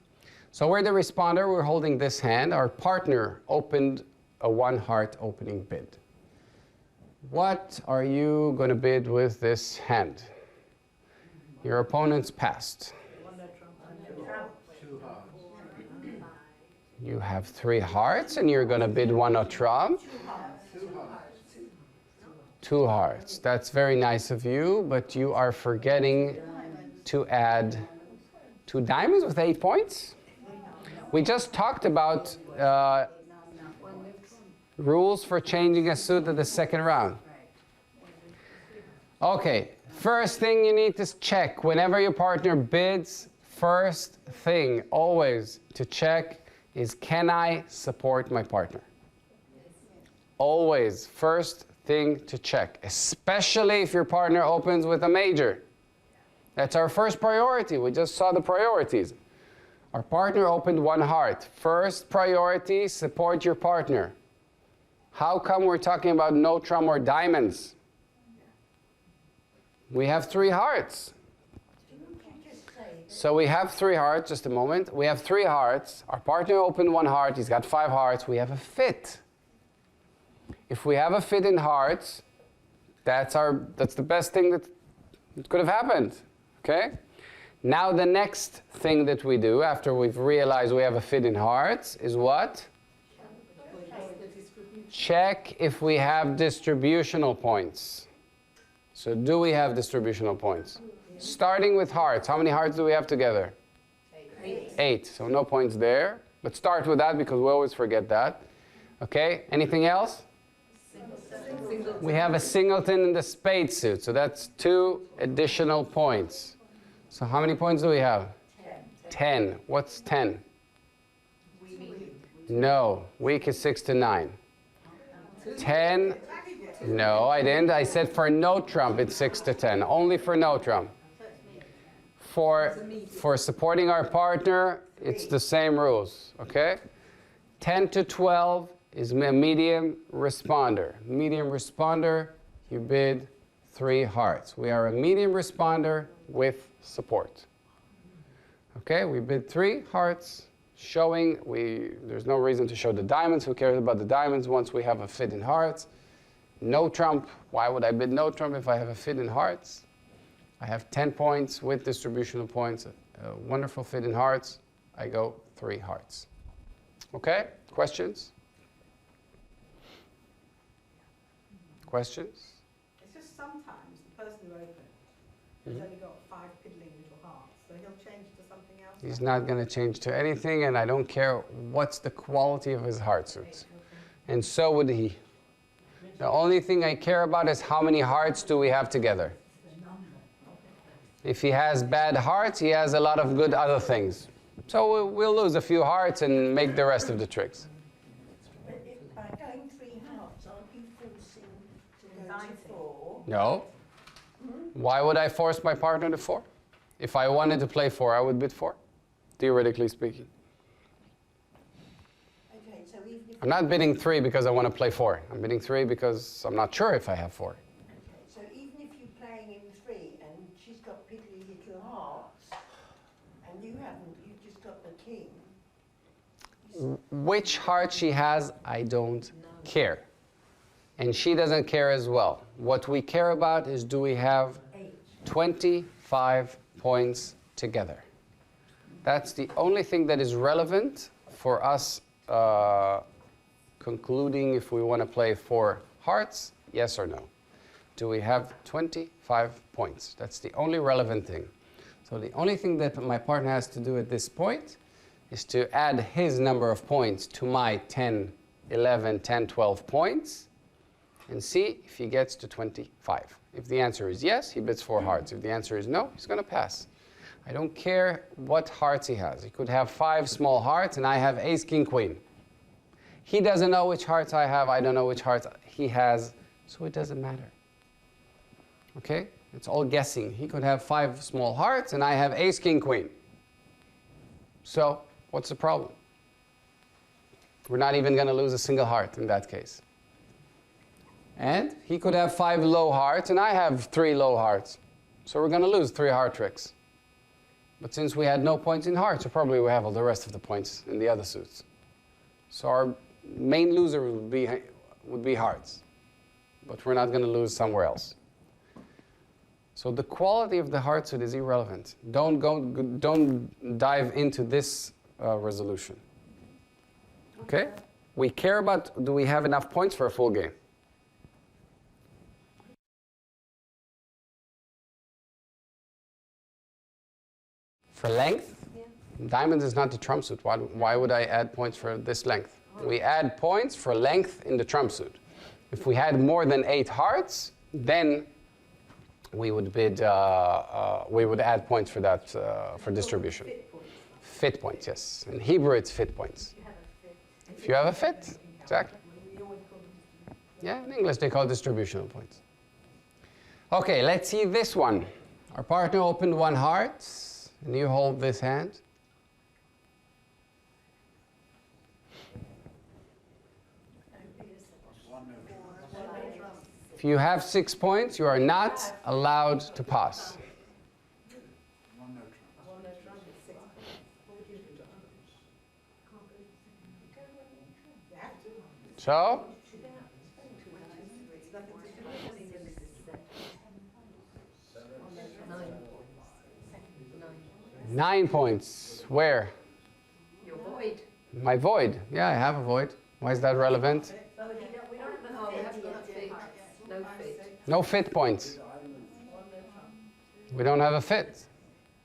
So we're the responder. We're holding this hand. Our partner opened a one-heart opening bid. What are you going to bid with this hand? Your opponent's passed. You have 3 hearts, and you're going to bid 1 no trump. 2 hearts. That's very nice of you, but you are forgetting to add 2 diamonds with 8 points. We just talked about rules for changing a suit at the second round. Okay, first thing you need to check whenever your partner bids, first thing always to check is, can I support my partner? Always, first thing to check, especially if your partner opens with a major. That's our first priority. We just saw the priorities. Our partner opened 1 heart. First priority, support your partner. How come we're talking about no trump or diamonds? We have 3 hearts. So we have 3 hearts, just a moment. We have 3 hearts. Our partner opened 1 heart. He's got 5 hearts. We have a fit. If we have a fit in hearts, that's the best thing that could have happened. Okay? Now the next thing that we do after we've realized we have a fit in hearts is what? Check if we have distributional points. So do we have distributional points? Starting with hearts. How many hearts do we have together? 8. So no points there. But start with that because we always forget that. Okay? Anything else? We have a singleton in the spade suit. So that's 2 additional points. So how many points do we have? 10. What's 10? No. Weak is 6 to 9. 10. No, I didn't. I said for no trump, it's 6 to 10. Only for no trump. For supporting our partner, it's the same rules. Okay? 10 to 12 is a medium responder. Medium responder, you bid 3 hearts. We are a medium responder with support. Okay? We bid 3 hearts. Showing, there's no reason to show the diamonds. Who cares about the diamonds once we have a fit in hearts? No trump. Why would I bid no trump if I have a fit in hearts? I have 10 points with distributional points. A wonderful fit in hearts. I go 3 hearts. Okay? Questions? Questions? It's just sometimes the person who opened has only got 5 piddling little hearts, so he'll change to something else. He's not going to change to anything, and I don't care what's the quality of his heart suits. And so would he. The only thing I care about is how many hearts do we have together. If he has bad hearts, he has a lot of good other things. So we'll lose a few hearts and make the rest of the tricks. But if by going 3 hearts, aren't you forcing to go to 4? No. Why would I force my partner to 4? If I wanted to play 4, I would bid 4, theoretically speaking. Okay, so even if I'm not bidding 3 because I want to play 4. I'm bidding 3 because I'm not sure if I have 4. okay, so even if you're playing in 3 and she's got piddly little hearts and you haven't, you've just got the king. Which heart she has, I don't care. And she doesn't care as well. What we care about is, do we have 25 points together? That's the only thing that is relevant for us concluding if we want to play 4 hearts, yes or no. Do we have 25 points? That's the only relevant thing. So the only thing that my partner has to do at this point is to add his number of points to my 10, 11, 10, 12 points and see if he gets to 25. If the answer is yes, he bids 4 hearts. If the answer is no, he's going to pass. I don't care what hearts he has. He could have 5 small hearts and I have ace, king, queen. He doesn't know which hearts I have. I don't know which hearts he has. So it doesn't matter. Okay? It's all guessing. He could have 5 small hearts and I have ace, king, queen. So what's the problem? We're not even going to lose a single heart in that case. And he could have 5 low hearts and I have 3 low hearts. So we're going to lose 3 heart tricks. But since we had no points in hearts, so probably we have all the rest of the points in the other suits. So our main loser would be hearts. But we're not going to lose somewhere else. So the quality of the heart suit is irrelevant. Don't dive into this resolution. Okay? We care about, do we have enough points for a full game? For length? Yeah. Diamonds is not the trump suit. Why would I add points for this length? We add points for length in the trump suit. If we had more than 8 hearts, then we would bid. We would add points for that for distribution. Fit points, yes. In Hebrew, it's fit points. If you have a fit, exactly. Yeah, in English they call it distributional points. Okay, let's see this one. Our partner opened 1 heart, and you hold this hand. If you have 6 points, you are not allowed to pass. So? 9 points. Where? Your void. My void. Yeah, I have a void. Why is that relevant? No fit points. We don't have a fit.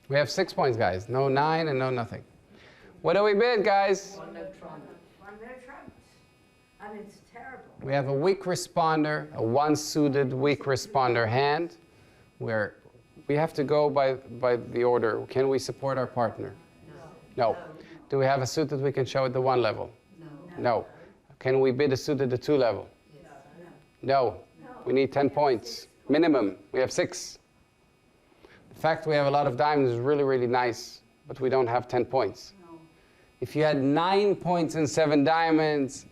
We have 6 points, guys. No 9 and no nothing. What do we bid, guys? 1 no trump. 1 no trump. I mean, it's terrible. We have a weak responder, a 1 suited weak responder hand, where we have to go by the order. Can we support our partner? No. No. Do we have a suit that we can show at the 1 level? No. No. Can we bid a suit at the 2 level? Yes. No. We need 10 points. Minimum. We have 6. The fact we have a lot of diamonds is really, really nice, but we don't have 10 points. No. If you had 9 points and 7 diamonds,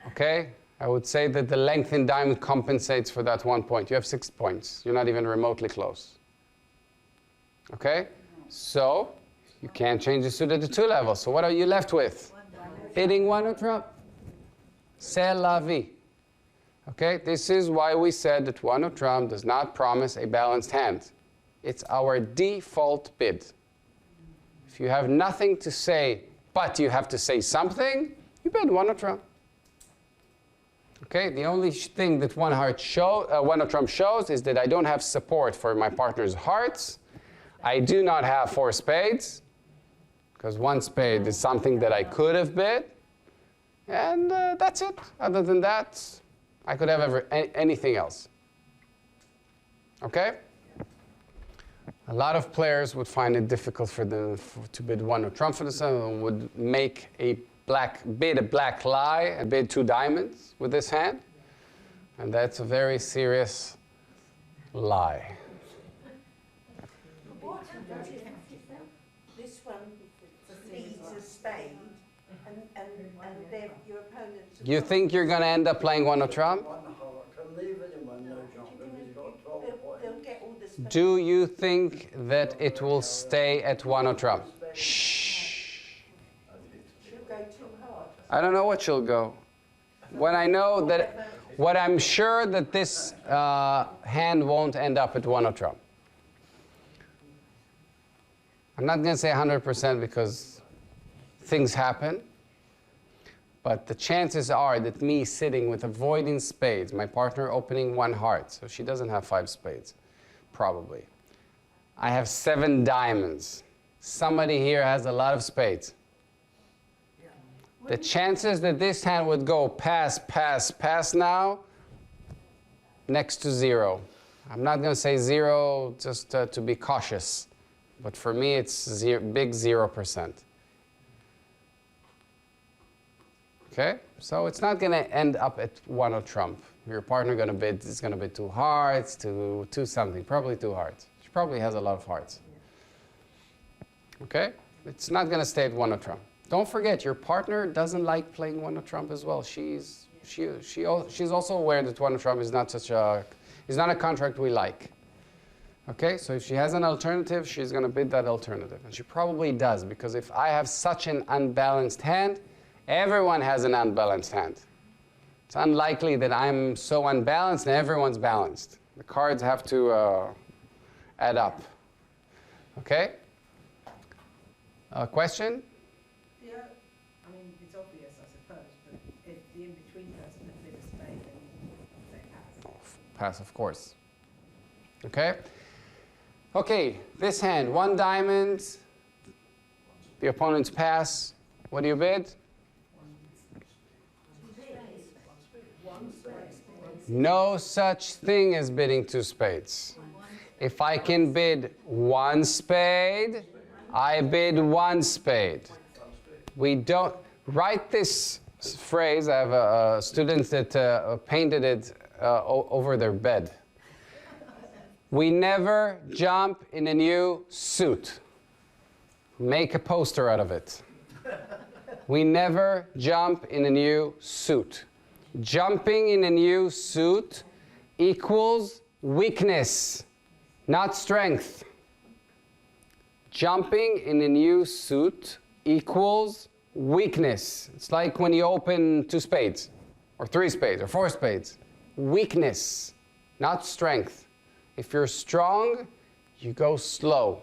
okay, I would say that the length in diamond compensates for that 1 point. You have 6 points. You're not even remotely close. Okay? So, you can't change the suit at the 2 level. So what are you left with? Bidding 1 no trump. C'est la vie. Okay? This is why we said that 1 no trump does not promise a balanced hand. It's our default bid. If you have nothing to say, but you have to say something, you bid 1 no trump. Okay, the only thing that 1 no trump shows is that I don't have support for my partner's hearts. I do not have 4 spades, because 1 spade is something that I could have bid. And that's it. Other than that, I could have anything else. Okay? A lot of players would find it difficult for them to bid 1 no trump for the sun, and would make bid a black lie and bid 2 diamonds with this hand. And that's a very serious lie. What happens if this one leads a spade and your opponent's... You think you're going to end up playing 1 no trump? They'll get all the spades. Do you think that it will stay at 1 no trump? Shh. She'll go too hard. I don't know what she'll go. When I know that, what I'm sure that this hand won't end up at 1 no trump. I'm not going to say 100% because things happen, But the chances are that me sitting with avoiding spades, my partner opening 1 heart, so she doesn't have 5 spades, probably. I have 7 diamonds. Somebody here has a lot of spades. The chances that this hand would go pass, pass, pass now, next to 0. I'm not going to say 0 just to be cautious, but for me it's big 0%. Okay, so it's not going to end up at 1 of trump. Your partner is going to bid 2 hearts, to 2 something, probably 2 hearts. She probably has a lot of hearts. Okay, it's not going to stay at 1 of trump. Don't forget, your partner doesn't like playing 1 of trump as well. She's also aware that 1 of trump is not a contract we like. Okay, so if she has an alternative, she's going to bid that alternative. And she probably does, because if I have such an unbalanced hand, everyone has an unbalanced hand. It's unlikely that I'm so unbalanced and everyone's balanced. The cards have to add up. Okay? Question? Yeah, I mean, it's obvious, I suppose, but if the in-between person had bid a spade, then you say pass. Oh, pass, of course. Okay? Okay, this hand, 1 diamond. The opponent's pass. What do you bid? No such thing as bidding 2 spades. If I can bid 1 spade, I bid 1 spade. We don't write this phrase. I have a student that painted it over their bed. We never jump in a new suit. Make a poster out of it. We never jump in a new suit. Jumping in a new suit equals weakness, not strength. Jumping in a new suit equals weakness. It's like when you open 2 spades, or 3 spades, or 4 spades. Weakness, not strength. If you're strong, you go slow.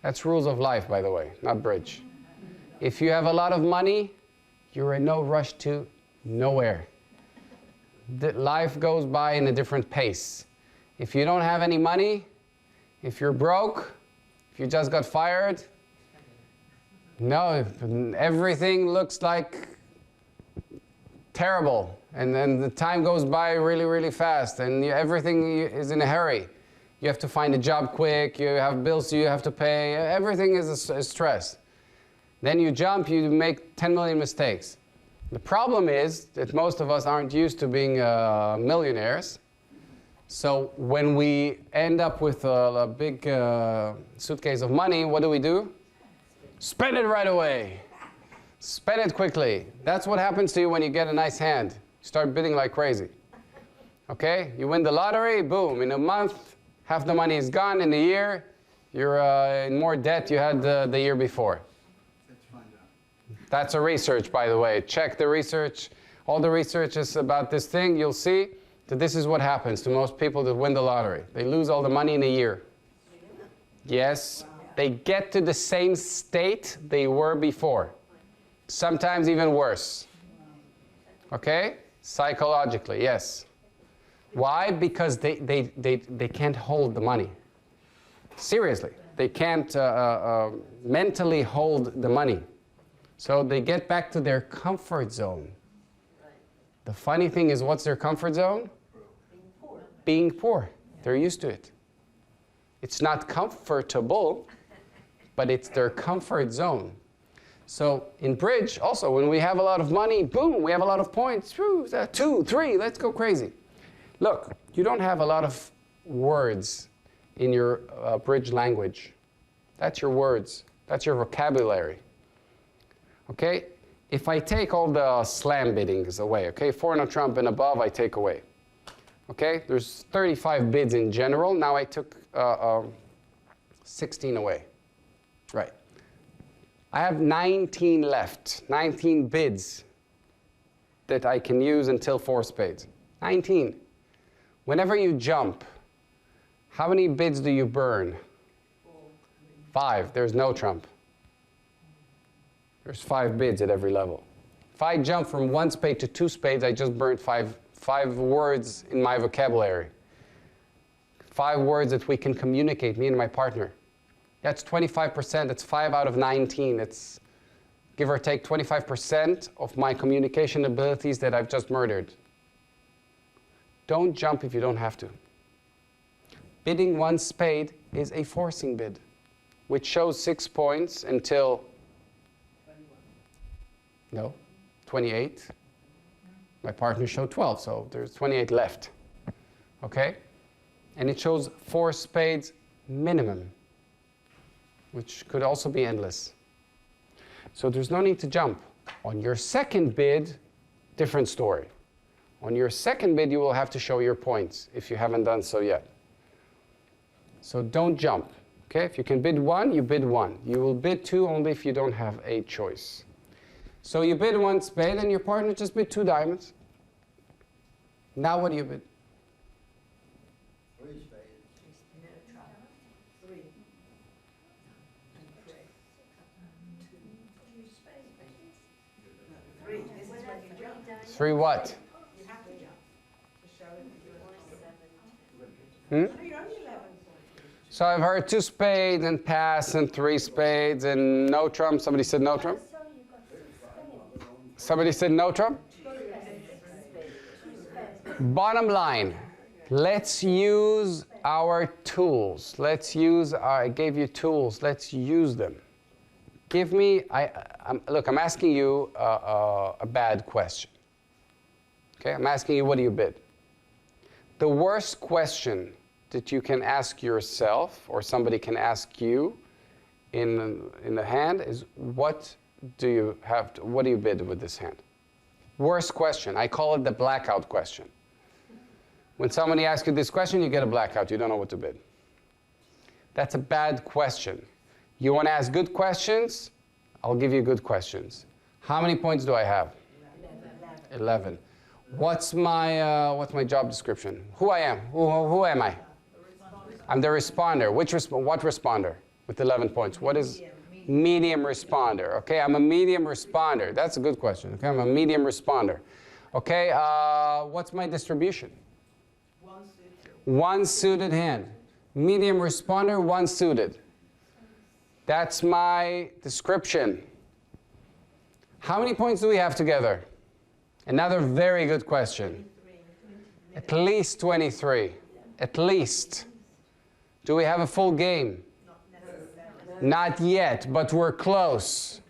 That's rules of life, by the way, not bridge. If you have a lot of money, you're in no rush to nowhere. Life goes by in a different pace. If you don't have any money, if you're broke, if you just got fired, no, everything looks like terrible. And then the time goes by really, really fast, and everything is in a hurry. You have to find a job quick, you have bills you have to pay, everything is a stress. Then you jump, you make 10 million mistakes. The problem is that most of us aren't used to being millionaires. So when we end up with a big suitcase of money, what do? Spend it right away. Spend it quickly. That's what happens to you when you get a nice hand. You start bidding like crazy. Okay? You win the lottery, boom. In a month, half the money is gone. In a year, you're in more debt you had the year before. That's a research, by the way. Check the research. All the research is about this thing. You'll see that this is what happens to most people that win the lottery. They lose all the money in a year. Yes. They get to the same state they were before. Sometimes even worse. Okay? Psychologically, yes. Why? Because they can't hold the money. Seriously. They can't mentally hold the money. So they get back to their comfort zone. The funny thing is, what's their comfort zone? Being poor. Being poor. They're used to it. It's not comfortable, but it's their comfort zone. So in bridge, also, when we have a lot of money, boom, we have a lot of points. 2, 3, let's go crazy. Look, you don't have a lot of words in your bridge language. That's your words. That's your vocabulary. Okay? If I take all the slam biddings away, okay? 4 no trump and above, I take away. Okay? There's 35 bids in general. Now I took 16 away. Right. I have 19 left. 19 bids that I can use until 4 spades. 19. Whenever you jump, how many bids do you burn? 5. There's no trump. There's 5 bids at every level. If I jump from 1 spade to 2 spades, I just burned five words in my vocabulary. 5 words that we can communicate, me and my partner. That's 25%. That's 5 out of 19. It's give or take 25% of my communication abilities that I've just murdered. Don't jump if you don't have to. Bidding 1 spade is a forcing bid, which shows 6 points until 28. My partner showed 12, so there's 28 left. Okay? And it shows 4 spades minimum, which could also be endless. So there's no need to jump. On your second bid, different story. On your second bid, you will have to show your points if you haven't done so yet. So don't jump. Okay? If you can bid 1, you bid 1. You will bid 2 only if you don't have a choice. So you bid 1 spade and your partner just bid 2 diamonds. Now what do you bid? 3 spades. 3. Three. This is when you jump. 3 what? You have to jump to show it that Hmm? you're only 11. So I've heard 2 spades and pass and 3 spades and no trump. Somebody said no trump? Somebody said no trump? Bottom line, let's use our tools. I gave you tools. Let's use them. Give me, look, I'm asking you a bad question. Okay, I'm asking you, what do you bid? The worst question that you can ask yourself or somebody can ask you in the hand is, what do you bid with this hand? Worst question. I call it the blackout question. When somebody asks you this question, you get a blackout. You don't know what to bid. That's a bad question. You want to ask good questions? I'll give you good questions. How many points do I have? 11. What's my job description? Who I am? Who am I? I'm the responder. What responder with 11 points? What is medium responder? Okay, I'm a medium responder. That's a good question. Okay, I'm a medium responder. Okay, what's my distribution? 1 suited hand. Medium responder, 1 suited. That's my description. How many points do we have together? Another very good question. At least 23. At least. Do we have a full game? Not yet, but we're close.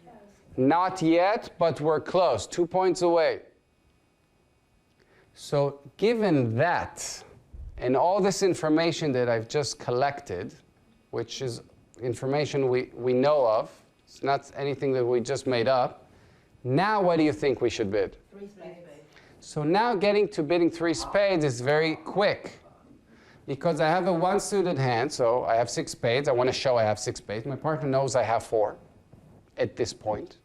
Not yet, but we're close. 2 points away. So given that, and all this information that I've just collected, which is information we know of, it's not anything that we just made up, now what do you think we should bid? 3 spades. So now getting to bidding 3 spades is very quick. Because I have a 1 suited hand, so I have 6 spades. I want to show I have 6 spades. My partner knows I have 4 at this point.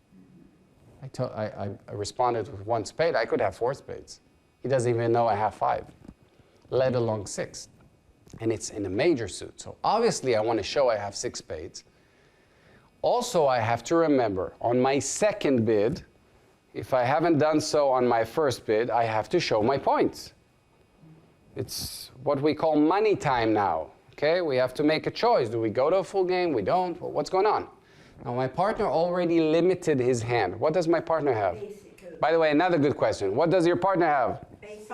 I responded with 1 spade. I could have 4 spades. He doesn't even know I have 5, let alone 6. And it's in a major suit. So obviously I want to show I have 6 spades. Also, I have to remember, on my second bid, if I haven't done so on my first bid, I have to show my points. It's what we call money time now. Okay, we have to make a choice. Do we go to a full game? We don't. Well, what's going on? Now, my partner already limited his hand. What does my partner have? By the way, another good question. What does your partner have? 5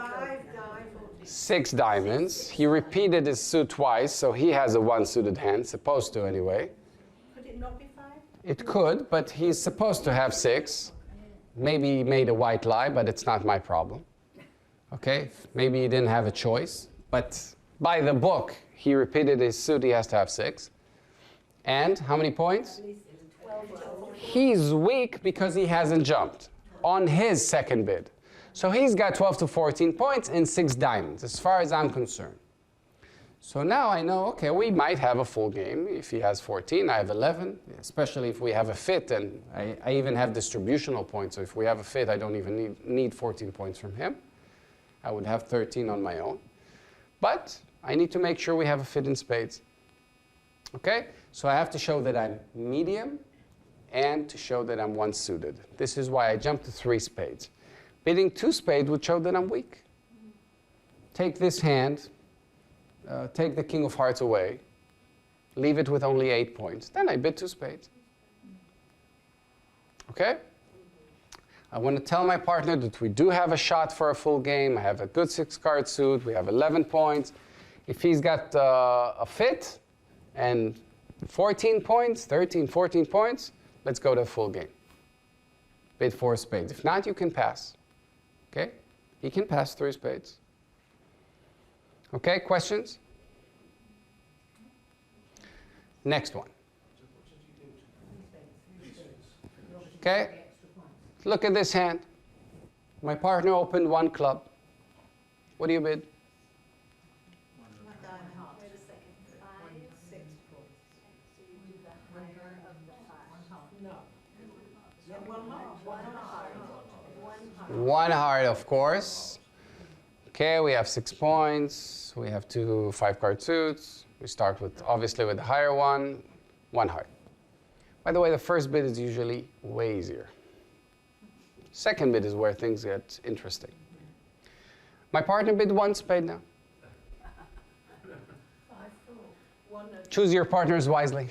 diamonds. 6 diamonds. He repeated his suit twice, so he has a 1 suited hand, supposed to anyway. Could it not be 5? It could, but he's supposed to have 6. Maybe he made a white lie, but it's not my problem. Okay, maybe he didn't have a choice, but by the book, he repeated his suit, he has to have 6. And how many points? He's weak because he hasn't jumped on his second bid. So he's got 12 to 14 points and 6 diamonds, as far as I'm concerned. So now I know, okay, we might have a full game. If he has 14, I have 11, especially if we have a fit, and I even have distributional points. So if we have a fit, I don't even need 14 points from him. I would have 13 on my own. But I need to make sure we have a fit in spades. Okay? So I have to show that I'm medium and to show that I'm one-suited. This is why I jumped to 3 spades. Bidding 2 spades would show that I'm weak. Take this hand, take the king of hearts away, leave it with only 8 points. Then I bid 2 spades. Okay? I want to tell my partner that we do have a shot for a full game. I have a good 6-card suit. We have 11 points. If he's got a fit and 14 points, 13, 14 points, let's go to a full game. Bid 4 spades. If not, you can pass. Okay? He can pass 3 spades. Okay, questions? Next one. Okay? Look at this hand. My partner opened 1 club. What do you bid? One heart, of course. Okay, we have 6 points. We have 2 5-card suits. We start with, obviously, with the higher one, 1 heart. By the way, the first bid is usually way easier. Second bid is where things get interesting. My partner bid 1 spade now. Choose your partners wisely.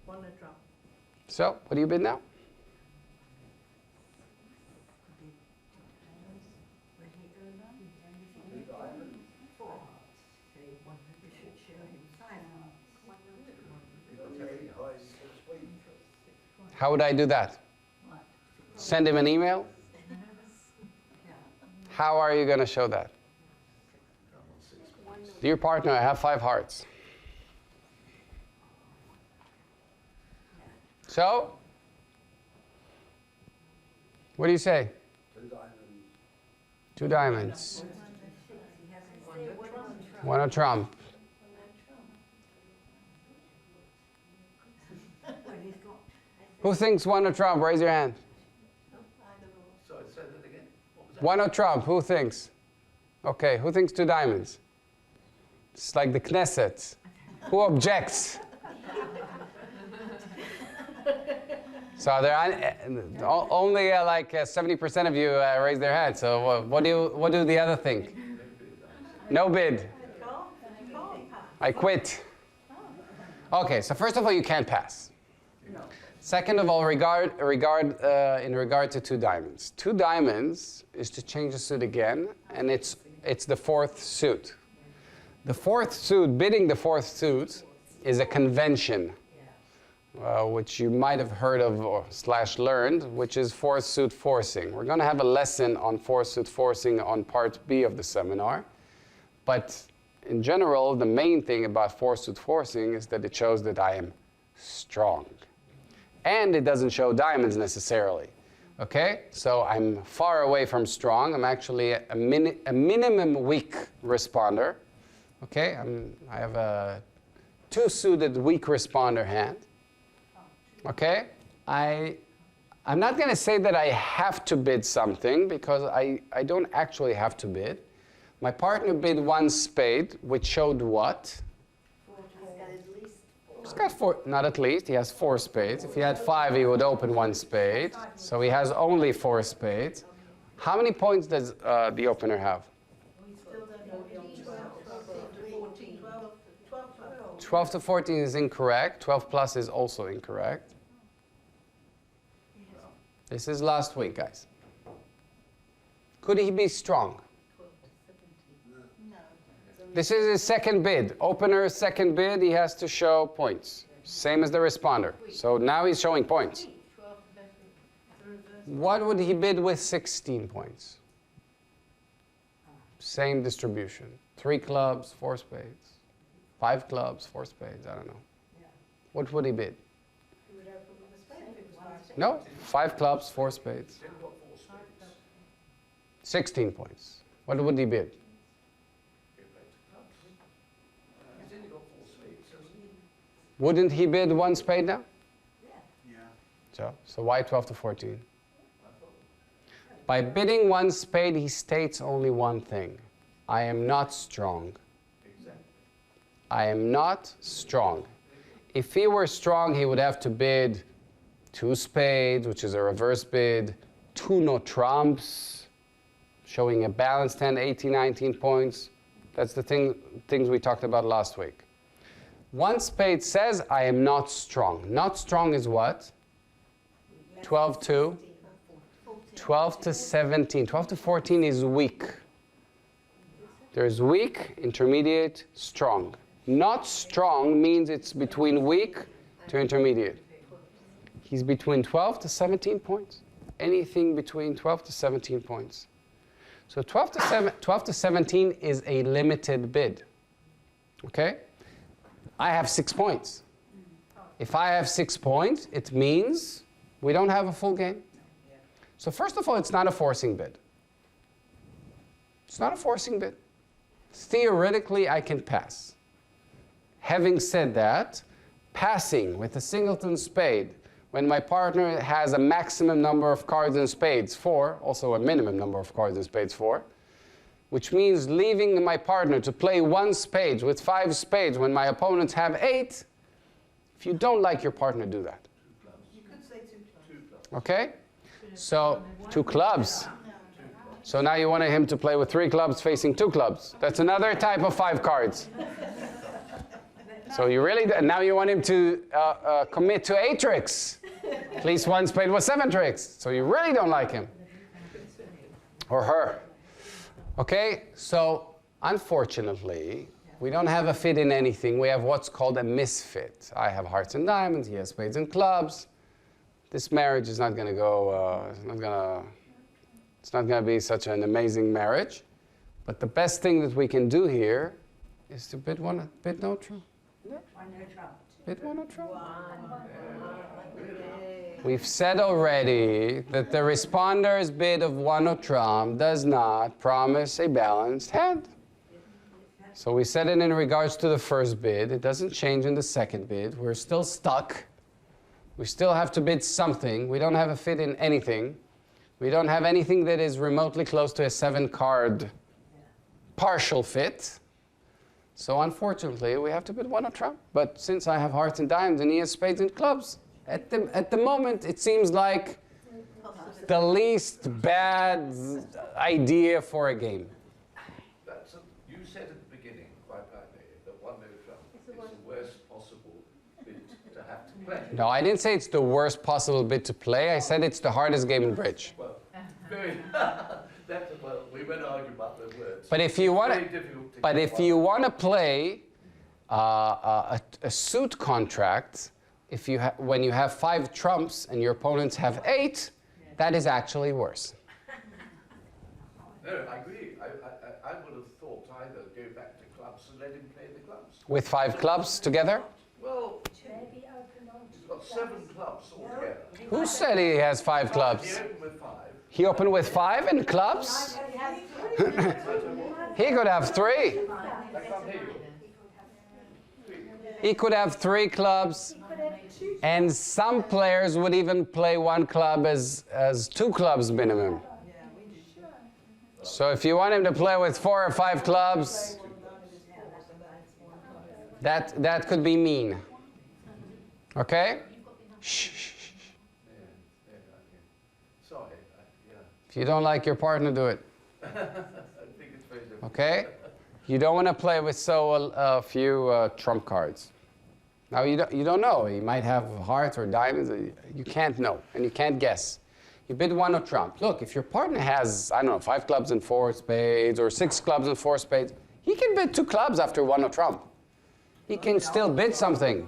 1 a trump. So, what do you bid now? How would I do that? Send him an email? How are you going to show that? Dear partner, I have 5 hearts. So, what do you say? 2 diamonds. 1 a trump. Who thinks 1 a trump? Raise your hand. Sorry, say that again. What was that? 1 a trump. Who thinks? Okay, who thinks 2 diamonds? It's like the Knesset. Who objects? So there are only like 70% of you raise their hand. So what do the other think? No bid. I quit. Okay, so first of all, you can't pass. Second of all, in regard to 2 diamonds. 2 diamonds is to change the suit again, and it's the 4th suit. The 4th suit, bidding the 4th suit, is a convention, which you might have heard of or / learned, which is 4th suit forcing. We're going to have a lesson on 4th suit forcing on part B of the seminar, but in general, the main thing about 4th suit forcing is that it shows that I am strong. And it doesn't show diamonds necessarily. Okay? So I'm far away from strong. I'm actually a minimum weak responder. Okay? I have a 2-suited weak responder hand. Okay? I'm not going to say that I have to bid something because I don't actually have to bid. My partner bid 1 spade, which showed what? He's got 4, not at least, he has 4 spades. If he had 5, he would open 1 spade. So he has only 4 spades. How many points does the opener have? 12 to 14 is incorrect. 12 plus is also incorrect. This is last week, guys. Could he be strong? This is his second bid. Opener's second bid, he has to show points. Same as the responder. So now he's showing points. What would he bid with 16 points? Same distribution. 3 clubs, 4 spades. 5 clubs, 4 spades, I don't know. What would he bid? No, 5 clubs, 4 spades. 16 points. What would he bid? Wouldn't he bid 1 spade now? Yeah. So why 12 to 14? By bidding 1 spade, he states only one thing. I am not strong. I am not strong. If he were strong, he would have to bid 2 spades, which is a reverse bid, 2 no trumps, showing a balanced hand, 18, 19 points. That's the things we talked about last week. 1 spade says, I am not strong. Not strong is what? 12 to 17. 12 to 14 is weak. There's weak, intermediate, strong. Not strong means it's between weak to intermediate. He's between 12 to 17 points. Anything between 12 to 17 points. So 12 to 17 is a limited bid. Okay? I have 6 points. If I have 6 points, it means we don't have a full game. So first of all, it's not a forcing bid. It's not a forcing bid. Theoretically, I can pass. Having said that, passing with a singleton spade when my partner has a maximum number of cards and spades, 4, also a minimum number of cards and spades, 4, which means leaving my partner to play 1 spade with 5 spades when my opponents have 8, if you don't like your partner, do that. You could say 2 clubs. Okay? So, 2 clubs. So now you want him to play with 3 clubs facing 2 clubs. That's another type of 5 cards. So you really, now you want him to commit to 8 tricks. At least 1 spade with 7 tricks. So you really don't like him. Or her. Okay, so unfortunately, we don't have a fit in anything. We have what's called a misfit. I have hearts and diamonds, he has spades and clubs. This marriage is not going to go, it's not going to be such an amazing marriage. But the best thing that we can do here is to bid no trump. Bid 1 no trump. We've said already that the responder's bid of 1 no trump does not promise a balanced hand. So we said it in regards to the first bid. It doesn't change in the second bid. We're still stuck. We still have to bid something. We don't have a fit in anything. We don't have anything that is remotely close to a 7-card partial fit. So unfortunately, we have to bid 1 no trump. But since I have hearts and diamonds and he has spades and clubs, at the moment, it seems like the least bad idea for a game. You said at the beginning, quite rightly, that 1 no trump is the worst possible bid to have to play. No, I didn't say it's the worst possible bid to play. I said it's the hardest game in bridge. Well, well, we won't argue about the words. But if you want Very to, difficult to but get if one. you want to play a suit contract, when you have 5 trumps and your opponents have 8, that is actually worse. No, I agree. I would have thought either go back to clubs and let him play the clubs. With 5 clubs together? Well, he's got 7 clubs altogether. Who said he has 5 He clubs? opened with 5. He opened with 5 and clubs? He could have 3. I can't hear you. He could have 3 clubs. And some players would even play 1 club as 2 clubs minimum. So if you want him to play with 4 or 5 clubs, that could be mean. Okay? Shh. Sorry. If you don't like your partner, do it. I think it's very difficult. Okay? You don't want to play with so few trump cards. Now, you don't know. He might have hearts or diamonds. You can't know, and you can't guess. You bid 1 no trump. Look, if your partner has, I don't know, 5 clubs and 4 spades, or 6 clubs and 4 spades, he can bid 2 clubs after 1 no trump. He can still bid something.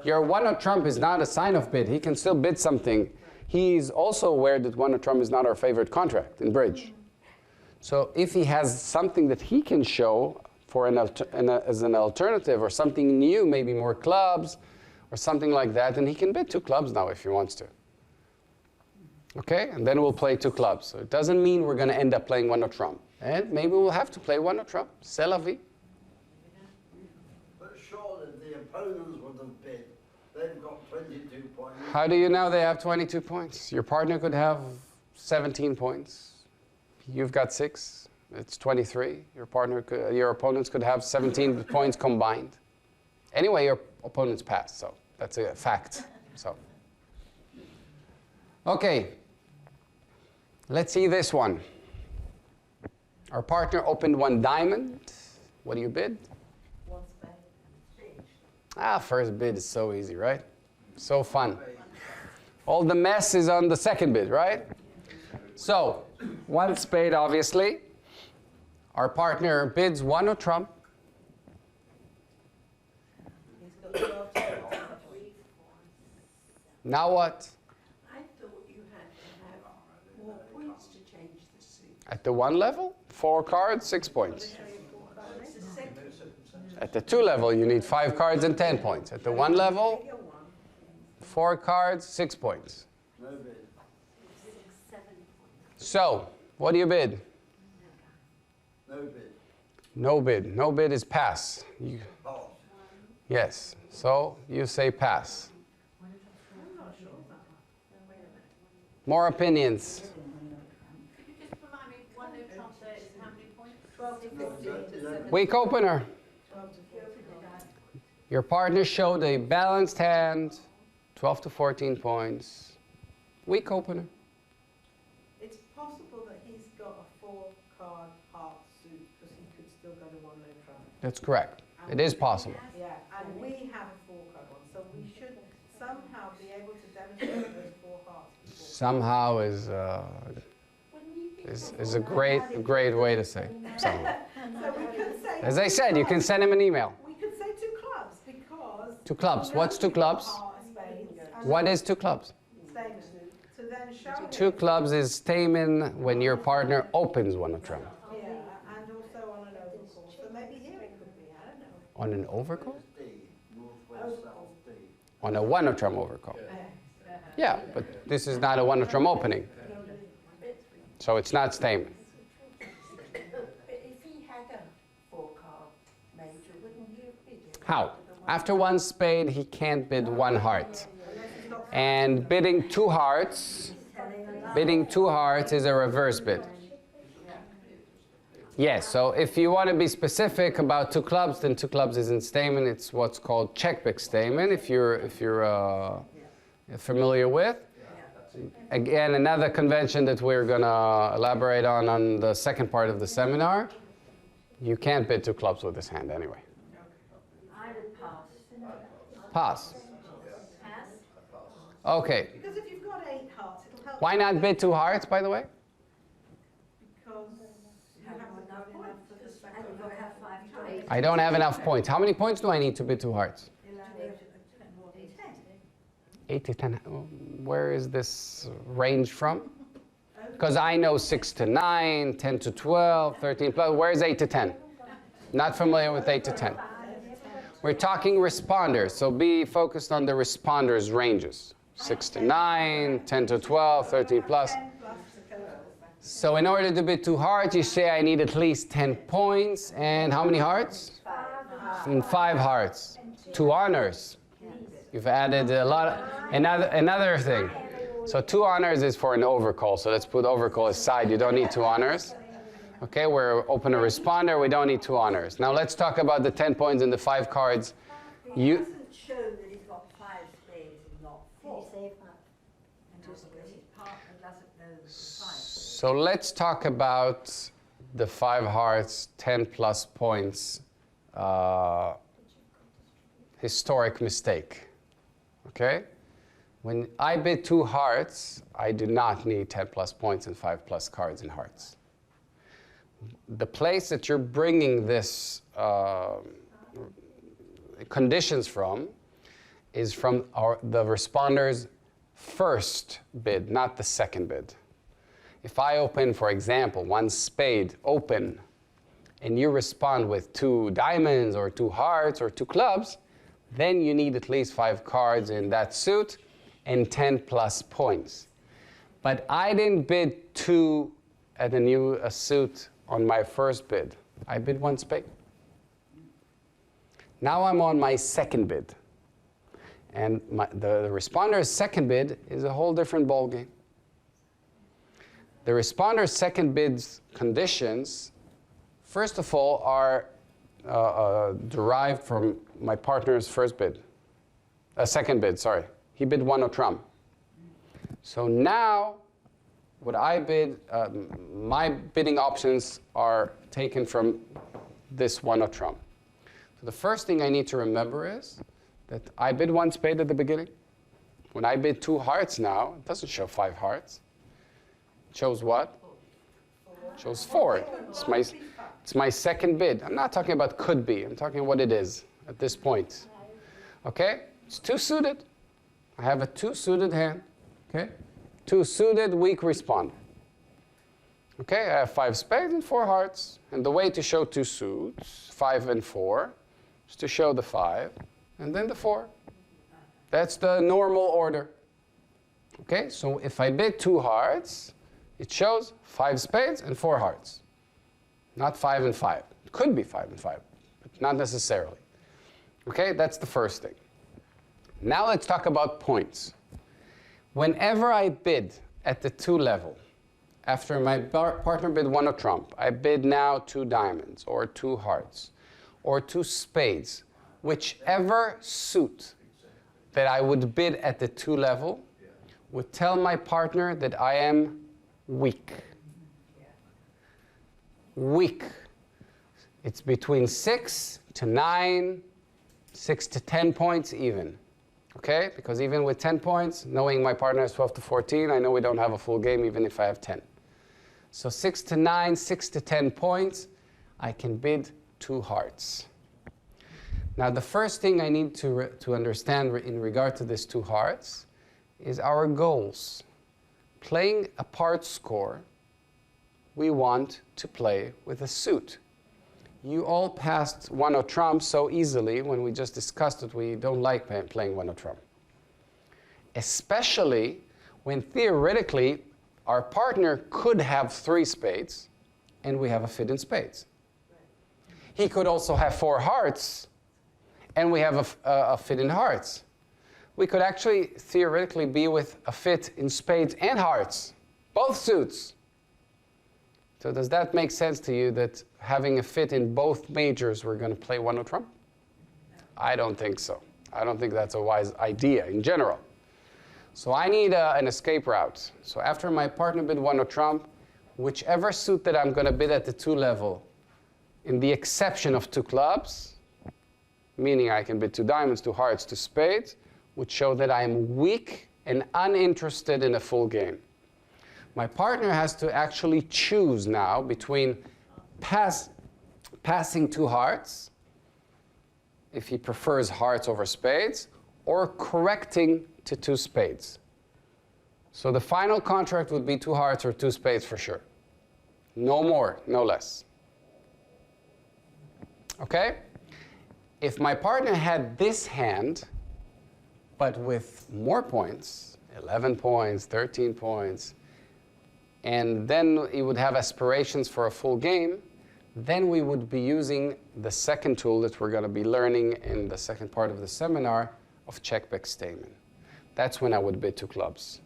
Your 1 no trump is not a sign of bid. He can still bid something. He's also aware that 1 no trump is not our favorite contract in bridge. So if he has something that he can show for as an alternative, or something new, maybe more clubs, or something like that, then he can bid 2 clubs now if he wants to. Okay? And then we'll play 2 clubs. So it doesn't mean we're going to end up playing 1 no trump. And maybe we'll have to play 1 no trump. C'est la vie. But surely the opponents would have bid. They've got 22 points. How do you know they have 22 points? Your partner could have 17 points. You've got 6. It's 23. Your opponents could have 17 points combined. Anyway, your opponent's passed, so that's a fact. So, okay, let's see this one. Our partner opened one diamond. What do you bid? One spade. First bid is so easy, right? So fun. All the mess is on the second bid, right? So, one spade, obviously. Our partner bids one of trump. He's got 12 to 14. Now what? I thought you had to have more points to change the suit. At the 1 level, 4 cards, 6 points. At the 2 level, you need 5 cards and 10 points. At the 1 level, 4 cards, 6 points. No bid. 7 points. So, what do you bid? No bid. No bid. No bid is pass. Pass. Yes. So, you say pass. I'm not sure about that. Wait a minute. More opinions. Could you just remind me, one no trump there is how many points? 12 to 15 to 7. Weak opener. 12 to 14. Your partner showed a balanced hand, 12 to 14 points. Weak opener. It's possible that he's got a 4-card heart suit because he could still go to 1 no trump. That's correct. It is possible. Yeah, and we have a 4-card one, so we should somehow be able to demonstrate those 4 hearts before. Somehow is a great way to say. Somehow. So we could say. As I said, you can send him an email. We could say 2 clubs because. 2 clubs. we know What's 2 we've got clubs? heart, spades, and What is 2 clubs? stamen. To then show 2 him- clubs is stamen when your partner opens one of trump. Yeah, and also on an overcall. So maybe here it could be, I don't know. On an overcall? D. Northwest, south D. On a one of trump overcall. Yeah, but this is not a one of trump opening. So it's not stamen. But if he had a 4-card major, wouldn't you have bid it? How? After 1 spade, he can't bid 1 heart. And bidding 2 hearts, is a reverse bid. Yes, so if you want to be specific about 2 clubs, then 2 clubs isn't stamen. It's what's called checkback stamen, if you're familiar with. Again, another convention that we're going to elaborate on the second part of the seminar. You can't bid 2 clubs with this hand anyway. I would pass. Pass. Pass? Okay. Because if you've got 8 hearts, it'll help. Why not bid 2 hearts, by the way? Because you haven't got enough points for the second. And you've got to have 5 cards. I don't have enough points. How many points do I need to bid 2 hearts? 8 to 10. Where is this range from? Because I know 6 to 9, 10 to 12, 13 plus. Where's 8 to 10? Not familiar with 8 to 10. We're talking responders, so be focused on the responders' ranges. 6 to 9, 10 to 12, 13 plus. 10 plus the total. So in order to bid 2 hearts, you say I need at least 10 points. And how many hearts? 5. And 5 hearts. 2 honors. You've added a lot. Another thing. So 2 honors is for an overcall. So let's put overcall aside. You don't need 2 honors. Okay, we're open a responder. We don't need 2 honors. Now let's talk about the 10 points and the 5 cards. He You doesn't show that he's got 5 spades and not 4. Can you save that? And also that his partner doesn't know the 5. So let's talk about the 5 hearts, 10 plus points. Historic mistake. Okay? When I bid 2 hearts, I do not need 10 plus points and 5 plus cards in hearts. The place that you're bringing this conditions from is from the responder's first bid, not the second bid. If I open, for example, 1 spade open, and you respond with 2 diamonds or 2 hearts or 2 clubs, then you need at least 5 cards in that suit and 10 plus points. But I didn't bid 2 at a suit on my first bid. I bid 1 spade. Now I'm on my second bid. And the responder's second bid is a whole different ballgame. The responder's second bid's conditions, first of all, are derived from my partner's second bid, sorry. He bid 1 trump. So now, what I bid, my bidding options are taken from this 1 trump. So the first thing I need to remember is that I bid 1 spade at the beginning. When I bid 2 hearts now, it doesn't show 5 hearts. It shows what? It shows 4. It's my second bid. I'm not talking about could be. I'm talking what it is at this point. Okay? It's 2 suited. I have a 2 suited hand. Okay? 2 suited, weak responder. Okay? I have 5 spades and 4 hearts. And the way to show 2 suits, 5 and 4, is to show the 5 and then the 4. That's the normal order. Okay? So if I bid 2 hearts, it shows 5 spades and 4 hearts. Not 5 and 5. It could be 5 and 5, but not necessarily. Okay, that's the first thing. Now let's talk about points. Whenever I bid at the 2 level, after my partner bid 1 trump, I bid now 2 diamonds, or 2 hearts, or 2 spades, whichever suit that I would bid at the 2 level would tell my partner that I am weak. Weak. It's between 6 to 9, 6 to 10 points even. Okay? Because even with 10 points, knowing my partner is 12 to 14, I know we don't have a full game even if I have 10. So 6 to 9, 6 to 10 points, I can bid 2 hearts. Now the first thing I need to understand in regard to this 2 hearts is our goals. Playing a part score, we want to play with a suit. You all passed 1 trump so easily when we just discussed it. We don't like playing 1 trump. Especially when theoretically our partner could have 3 spades and we have a fit in spades. He could also have 4 hearts and we have a fit in hearts. We could actually theoretically be with a fit in spades and hearts, both suits. So does that make sense to you that having a fit in both majors we're going to play 1 trump? I don't think so. I don't think that's a wise idea in general. So I need an escape route. So after my partner bid 1 trump, whichever suit that I'm going to bid at the 2 level, in the exception of 2 clubs, meaning I can bid 2 diamonds, 2 hearts, 2 spades, would show that I am weak and uninterested in a full game. My partner has to actually choose now between passing 2 hearts, if he prefers hearts over spades, or correcting to 2 spades. So the final contract would be 2 hearts or 2 spades for sure. No more, no less. Okay? If my partner had this hand, but with more points, 11 points, 13 points, and then he would have aspirations for a full game, then we would be using the second tool that we're going to be learning in the second part of the seminar of check-back stamen. That's when I would bid 2 clubs.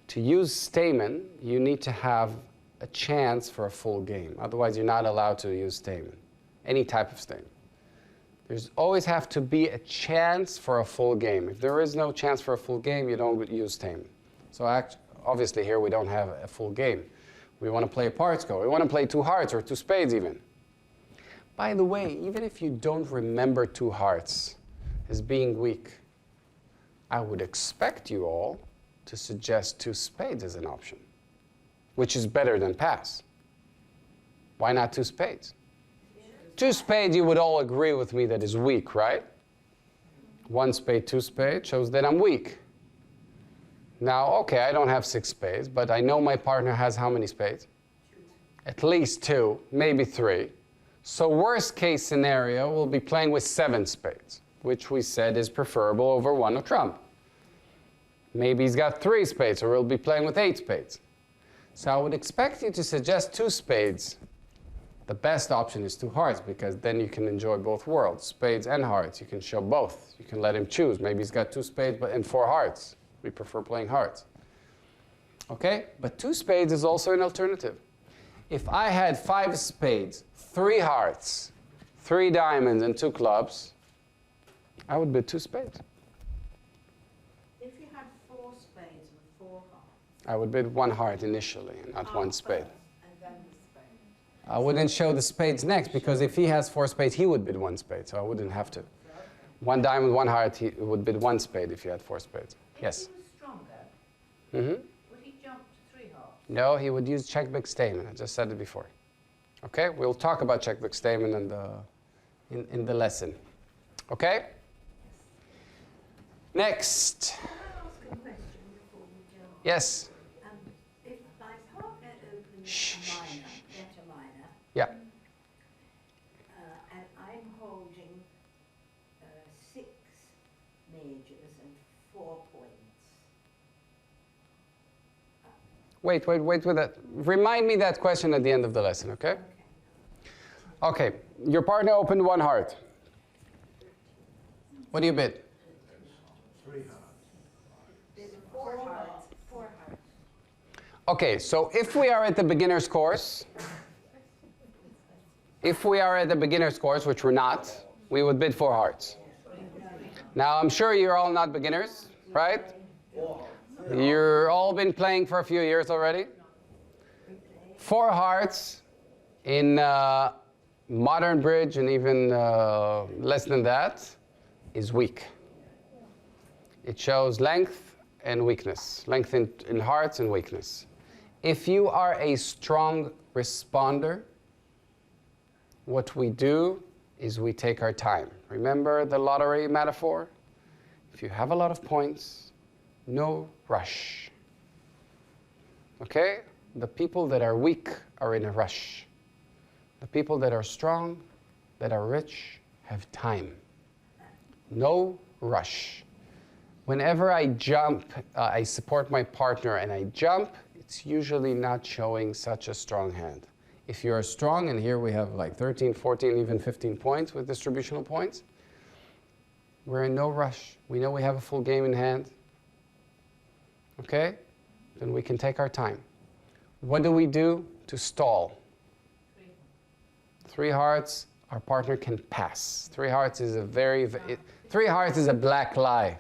To use stamen, you need to have a chance for a full game. Otherwise, you're not allowed to use stamen, any type of stamen. There's always have to be a chance for a full game. If there is no chance for a full game, you don't use stamen. So obviously here we don't have a full game. We want to play a part score. We want to play 2 hearts or 2 spades even. By the way, even if you don't remember 2 hearts as being weak, I would expect you all to suggest 2 spades as an option, which is better than pass. Why not 2 spades? 2 spades, you would all agree with me that is weak, right? 1 spade, 2 spades shows that I'm weak. Now, okay, I don't have 6 spades, but I know my partner has how many spades? At least 2, maybe 3. So worst case scenario, we'll be playing with 7 spades, which we said is preferable over 1 trump. Maybe he's got 3 spades, or we'll be playing with 8 spades. So I would expect you to suggest 2 spades. The best option is 2 hearts, because then you can enjoy both worlds, spades and hearts. You can show both. You can let him choose. Maybe he's got 2 spades and 4 hearts. We prefer playing hearts. Okay? But 2 spades is also an alternative. If I had 5 spades, 3 hearts, 3 diamonds and 2 clubs, I would bid 2 spades. If you had 4 spades and 4 hearts. I would bid 1 heart initially, not 1 spade. First, and then the spade. I wouldn't show the spades next, because if he has 4 spades, he would bid 1 spade, so I wouldn't have to. 1 diamond, 1 heart, he would bid 1 spade if you had 4 spades. Yes? If he was stronger, Mm-hmm. would he jump to 3 hearts? No, he would use check big stamen. I just said it before. Okay? We'll talk about check big stamen in the lesson. Okay? Next. Can I ask a question before we jump? Yes? If my partner opens Shh, a shh, minor, shh. get a minor, Yeah. and I'm holding 6 majors and 4 points. Wait with that. Remind me that question at the end of the lesson, okay? Okay. Okay. Your partner opened 1 heart. What do you bid? 3 hearts. There's 4 hearts. 4 hearts. Okay, so if we are at the beginner's course, which we're not, we would bid 4 hearts. Now, I'm sure you're all not beginners, right? 4 hearts. You're all been playing for a few years already. 4 hearts in modern bridge, and even less than that, is weak. It shows length and weakness, length in hearts and weakness. If you are a strong responder, what we do is we take our time. Remember the lottery metaphor? If you have a lot of points, no rush. Okay? The people that are weak are in a rush. The people that are strong, that are rich, have time. No rush. Whenever I jump, I support my partner and I jump, it's usually not showing such a strong hand. If you're strong, and here we have like 13, 14, even 15 points with distributional points, we're in no rush. We know we have a full game in hand. Okay? Then we can take our time. What do we do to stall? 3 hearts, our partner can pass. 3 hearts is a 3 hearts is a black lie.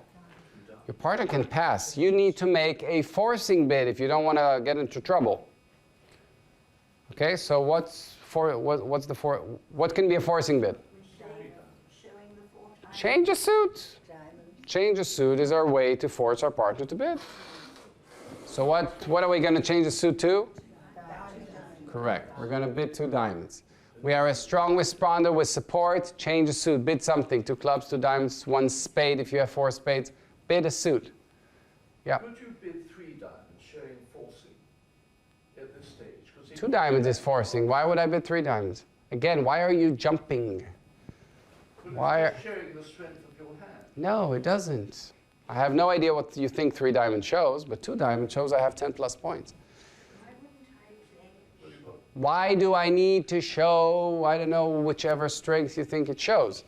Your partner can pass. You need to make a forcing bid if you don't want to get into trouble. Okay, so what can be a forcing bid? Showing the 4 times. Change a suit. Diamond. Change a suit is our way to force our partner to bid. So what are we going to change the suit to? Correct. We're going to bid 2 diamonds. We are a strong responder with support. Change a suit. Bid something. 2 clubs, 2 diamonds, 1 spade if you have 4 spades. Bid a suit. Yeah. Could you bid 3 diamonds showing forcing at this stage? 'Cause if 2 you diamonds bid is forcing. Why would I bid 3 diamonds? Again, why are you jumping? Could Why it be showing the strength of your hand? No, it doesn't. I have no idea what you think 3 diamonds shows, but 2 diamonds shows I have 10 plus points. Why wouldn't I say Why do I need to show, I don't know, whichever strength you think it shows?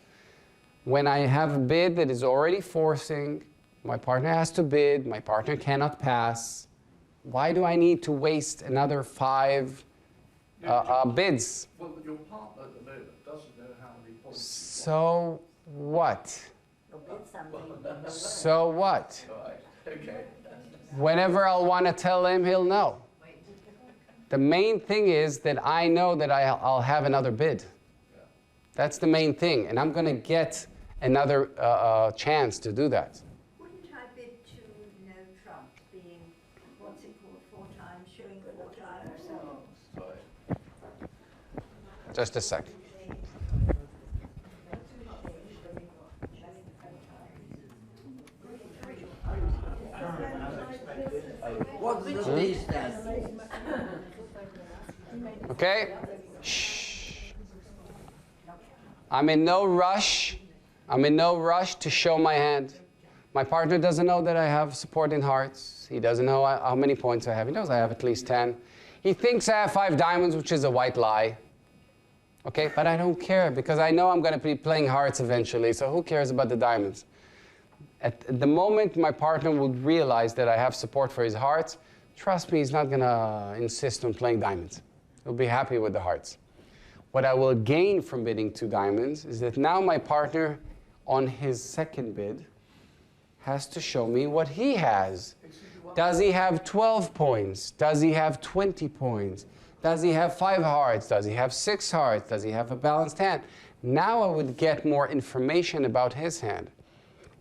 When I have a bid that is already forcing, my partner has to bid, my partner cannot pass. Why do I need to waste another 5 bids? Well, your partner at the moment doesn't know how many points So what? you'll bid something? So what? you've got. Right, okay. Whenever I'll want to tell him, he'll know. The main thing is that I know that I'll have another bid. That's the main thing, and I'm going to get another chance to do that. Wouldn't I bid 2 no trumps, being, what's it called, 4 times, showing 4 times? Right. Just a sec. What does this stand? Okay? Shh. I'm in no rush. I'm in no rush to show my hand. My partner doesn't know that I have support in hearts. He doesn't know how many points I have. He knows I have at least 10. He thinks I have 5 diamonds, which is a white lie. Okay, but I don't care because I know I'm going to be playing hearts eventually, so who cares about the diamonds? At the moment my partner would realize that I have support for his hearts, trust me, he's not going to insist on playing diamonds. He'll be happy with the hearts. What I will gain from bidding 2 diamonds is that now my partner, on his second bid, has to show me what he has. Does he have 12 points? Does he have 20 points? Does he have 5 hearts? Does he have 6 hearts? Does he have a balanced hand? Now I would get more information about his hand.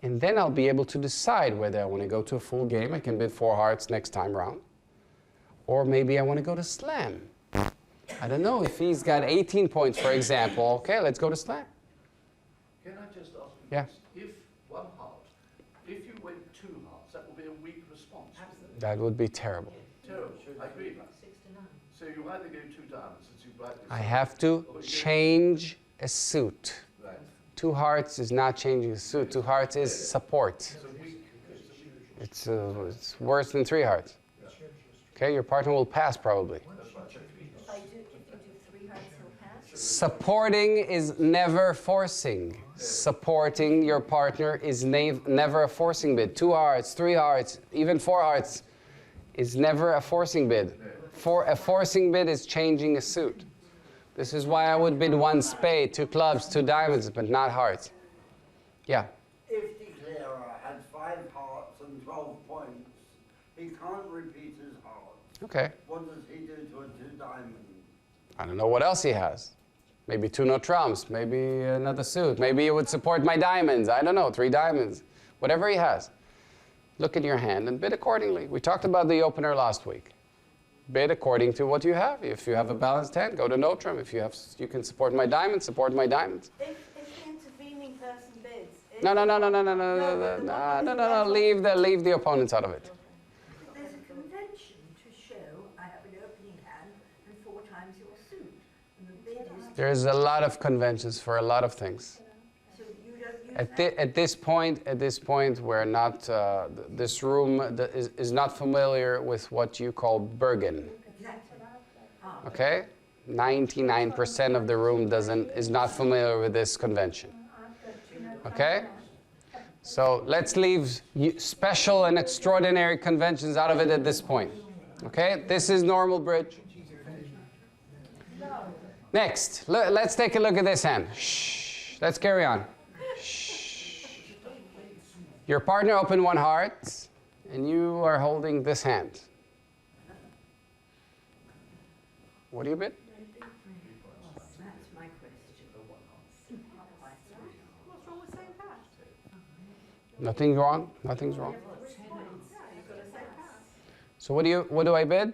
And then I'll be able to decide whether I want to go to a full game. I can bid 4 hearts next time round. Or maybe I want to go to slam. I don't know, if he's got 18 points, for example, okay, let's go to slam. Can I just ask you Yeah. this? If 1 heart, if you went 2 hearts, that would be a weak response. That would be terrible. Terrible, I agree. 6 to 9. So you either go 2 diamonds, as you rightly I said, have to or you- change a suit. Right. 2 hearts is not changing a suit. 2 hearts is support. It's a weak, It's worse than 3 hearts. Okay, your partner will pass probably. that's right. If you do 3 hearts, he'll pass? Supporting is never forcing. Supporting your partner is never a forcing bid. 2 hearts, 3 hearts, even 4 hearts is never a forcing bid. A forcing bid is changing a suit. This is why I would bid 1 spade, 2 clubs, 2 diamonds, but not hearts. Yeah. If the clearer had 5 hearts and 12 points, he can't repeat his heart. Okay. What does he do to a 2 diamond? I don't know what else he has. Maybe 2 no trumps, maybe another suit. Maybe he would support my diamonds. I don't know, 3 diamonds. Whatever he has. Look at your hand and bid accordingly. We talked about the opener last week. Bid according to what you have. If you have a balanced hand, go to no trump. If you can support my diamonds, support my diamonds. If the intervening person bids... No. Leave the opponents out of it. There's a convention to show I have an opening hand and 4 times your suit. And the bid is... There's a lot of conventions for a lot of things. So you don't use that? At this point, we're not. This room is not familiar with what you call Bergen. Exactly. Okay, 99% of the room is not familiar with this convention. Okay, so let's leave special and extraordinary conventions out of it at this point. Okay, this is normal bridge. Next, let's take a look at this hand. Shh. Let's carry on. Your partner opened 1 heart, and you are holding this hand. What do you bid? That's my question. What's wrong with saying pass? Nothing wrong. Nothing's wrong. Yeah, you've got to say pass. So what do I bid? Unless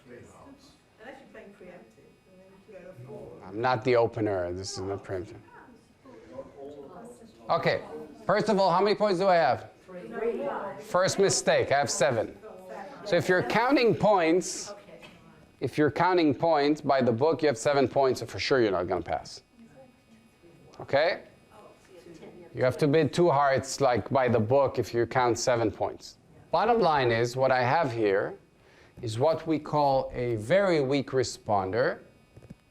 you're playing preemptive, and then you go to 4. I'm not the opener. This is not preemptive. Okay. First of all, how many points do I have? 3. First mistake. I have 7. So if you're counting points, by the book, you have 7 points, so for sure you're not going to pass. Okay? You have to bid 2 hearts, like by the book, if you count 7 points. Bottom line is, what I have here is what we call a very weak responder.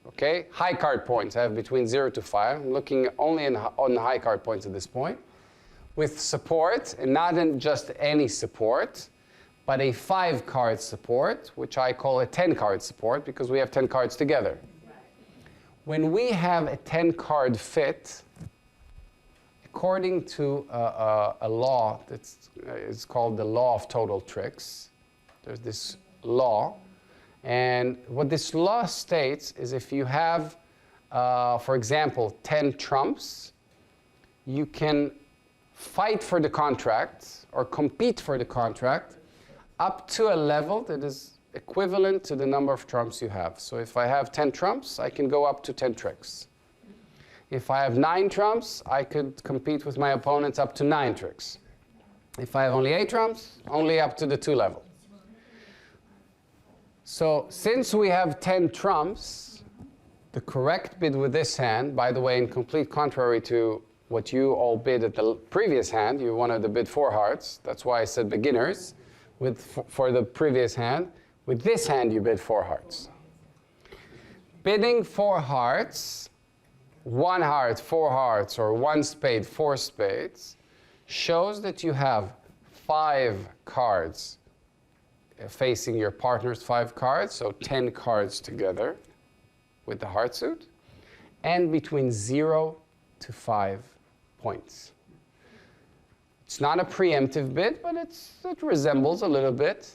Okay? High card points. I have between 0 to 5. I'm looking only on the high card points at this point. With support, and not in just any support, but a 5-card support, which I call a 10-card support, because we have 10 cards together. When we have a 10-card fit, according to a law it's called the law of total tricks, there's this law, and what this law states is if you have, for example, 10 trumps, you can fight for the contract or compete for the contract up to a level that is equivalent to the number of trumps you have. So if I have 10 trumps, I can go up to 10 tricks. If I have 9 trumps, I could compete with my opponents up to 9 tricks. If I have only 8 trumps, only up to the 2 level. So since we have 10 trumps, the correct bid with this hand, by the way, in complete contrary to what you all bid at the previous hand, you wanted to bid 4 hearts. That's why I said beginners for the previous hand. With this hand, you bid 4 hearts. Bidding 4 hearts, 1 heart, 4 hearts, or 1 spade, 4 spades, shows that you have 5 cards facing your partner's 5 cards, so 10 cards together with the heart suit. and between 0 to 5 points. It's not a preemptive bid, but it resembles a little bit.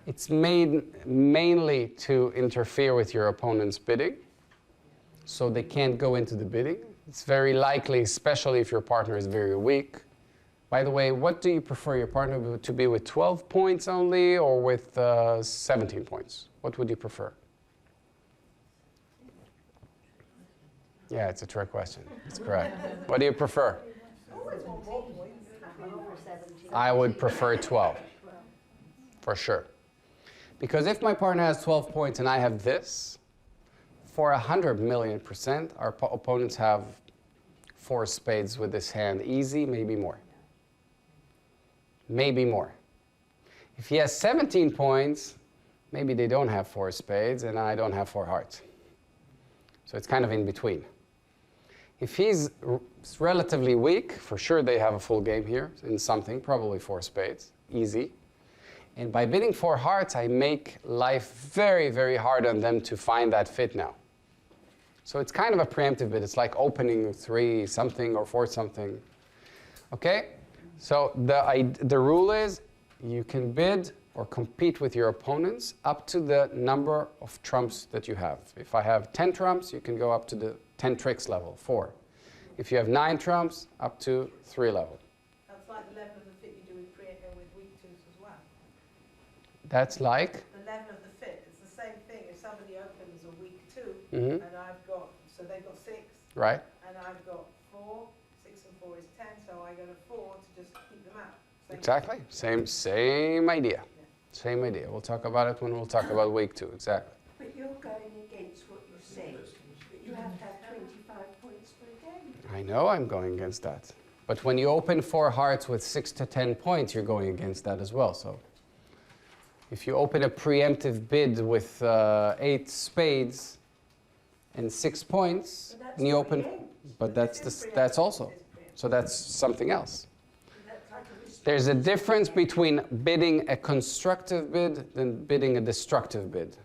It's made mainly to interfere with your opponent's bidding, so they can't go into the bidding. It's very likely, especially if your partner is very weak. By the way, what do you prefer, your partner to be with 12 points only or with 17 points? What would you prefer? Yeah, it's a trick question. That's correct. What do you prefer? Always want more points. I would prefer 12, for sure. Because if my partner has 12 points and I have this, for 100 million%, our opponents have 4 spades with this hand. Easy, maybe more. Maybe more. If he has 17 points, maybe they don't have 4 spades and I don't have 4 hearts. So it's kind of in between. If he's relatively weak, for sure they have a full game here in something, probably 4 spades, easy. And by bidding 4 hearts, I make life very, very hard on them to find that fit now. So it's kind of a preemptive bid. It's like opening 3 something or 4 something. Okay? So the rule is you can bid or compete with your opponents up to the number of trumps that you have. If I have 10 trumps, you can go up to the 10 tricks level, 4. If you have 9 trumps, up to 3 level. That's like the level of the fit you do with weak twos as well. That's like? The level of the fit. It's the same thing. If somebody opens a weak 2, Mhm. and I've got, so they've got 6, Right. and I've got 4, 6 and 4 is 10, so I go to 4 to just keep them out. Exactly. Same idea. Same idea. We'll talk about it when we'll talk about week 2. Exactly. But you're going against what you say. You have to have 25 points per game. I know I'm going against that. But when you open 4 hearts with 6 to 10 points, you're going against that as well. So if you open a preemptive bid with 8 spades and 6 points, But that's and you open, preempt. but that's also, so that's something else. That's like a restriction. There's a difference between bidding a constructive bid than bidding a destructive bid.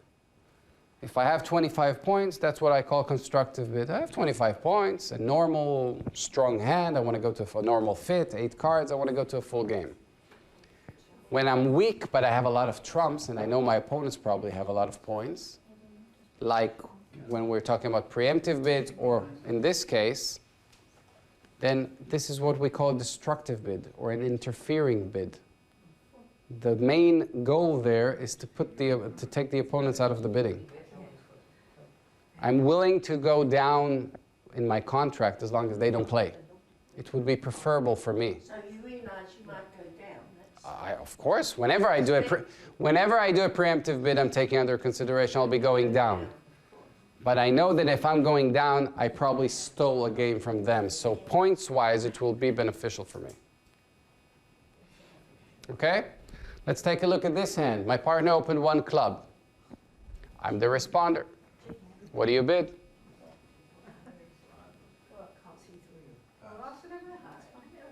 If I have 25 points, that's what I call constructive bid. I have 25 points, a normal, strong hand. I want to go to a normal fit, 8 cards. I want to go to a full game. When I'm weak, but I have a lot of trumps, and I know my opponents probably have a lot of points, like when we're talking about preemptive bids, or in this case, then this is what we call a destructive bid, or an interfering bid. The main goal there is to take the opponents out of the bidding. I'm willing to go down in my contract as long as they don't play. It would be preferable for me. So you realize you might go down. Of course, whenever I do a preemptive bid, I'm taking under consideration I'll be going down. But I know that if I'm going down, I probably stole a game from them. So points-wise, it will be beneficial for me. Okay? Let's take a look at this hand. My partner opened 1 club. I'm the responder. What do you bid? Well, I can't see through you. Well, I'll sit over there.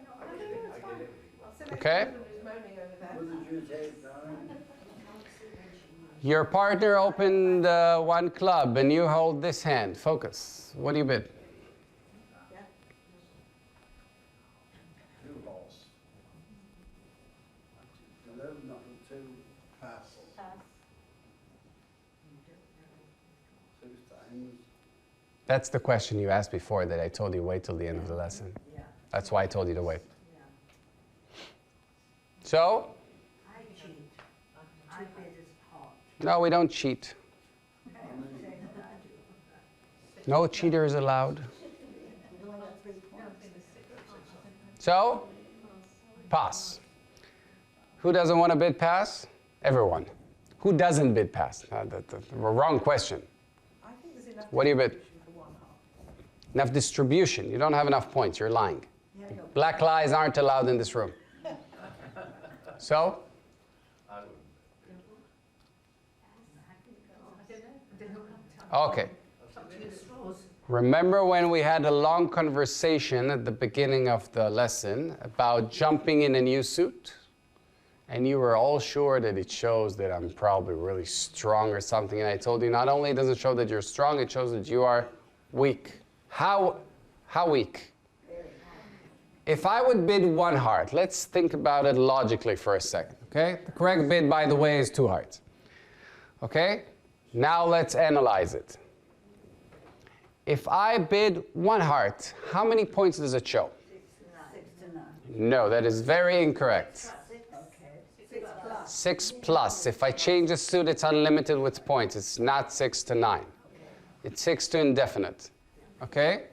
No, it's fine. I'll sit next Okay. to someone who's moaning over there. What did you take down? Your partner opened 1 club, and you hold this hand. Focus. What do you bid? Yeah. 2 balls. 11, not 2. Pass. Pass. 6 times. That's the question you asked before that I told you wait till the end of the lesson. Yeah. That's why I told you to wait. Yeah. So, I cheat. I bid as hot. no, we don't cheat. No cheaters allowed. So, pass. Who doesn't want to bid pass? Everyone. Who doesn't bid pass? Wrong question. I think there's enough What do you bid? distribution for 1 half. Enough distribution. You don't have enough points. You're lying. Yeah, no. Black lies aren't allowed in this room. So, I wouldn't. okay. Straws. Remember when we had a long conversation at the beginning of the lesson about jumping in a new suit? And you were all sure that it shows that I'm probably really strong or something. And I told you not only does it show that you're strong, it shows that you are weak. How weak? If I would bid 1 heart, let's think about it logically for a second, okay? The correct bid, by the way, is 2 hearts. Okay? Now let's analyze it. If I bid 1 heart, how many points does it show? 6 to 9. No, that is very incorrect. Okay. 6 plus. 6 plus. If I change the suit, it's unlimited with points. It's not 6 to 9. It's 6 to indefinite. Okay?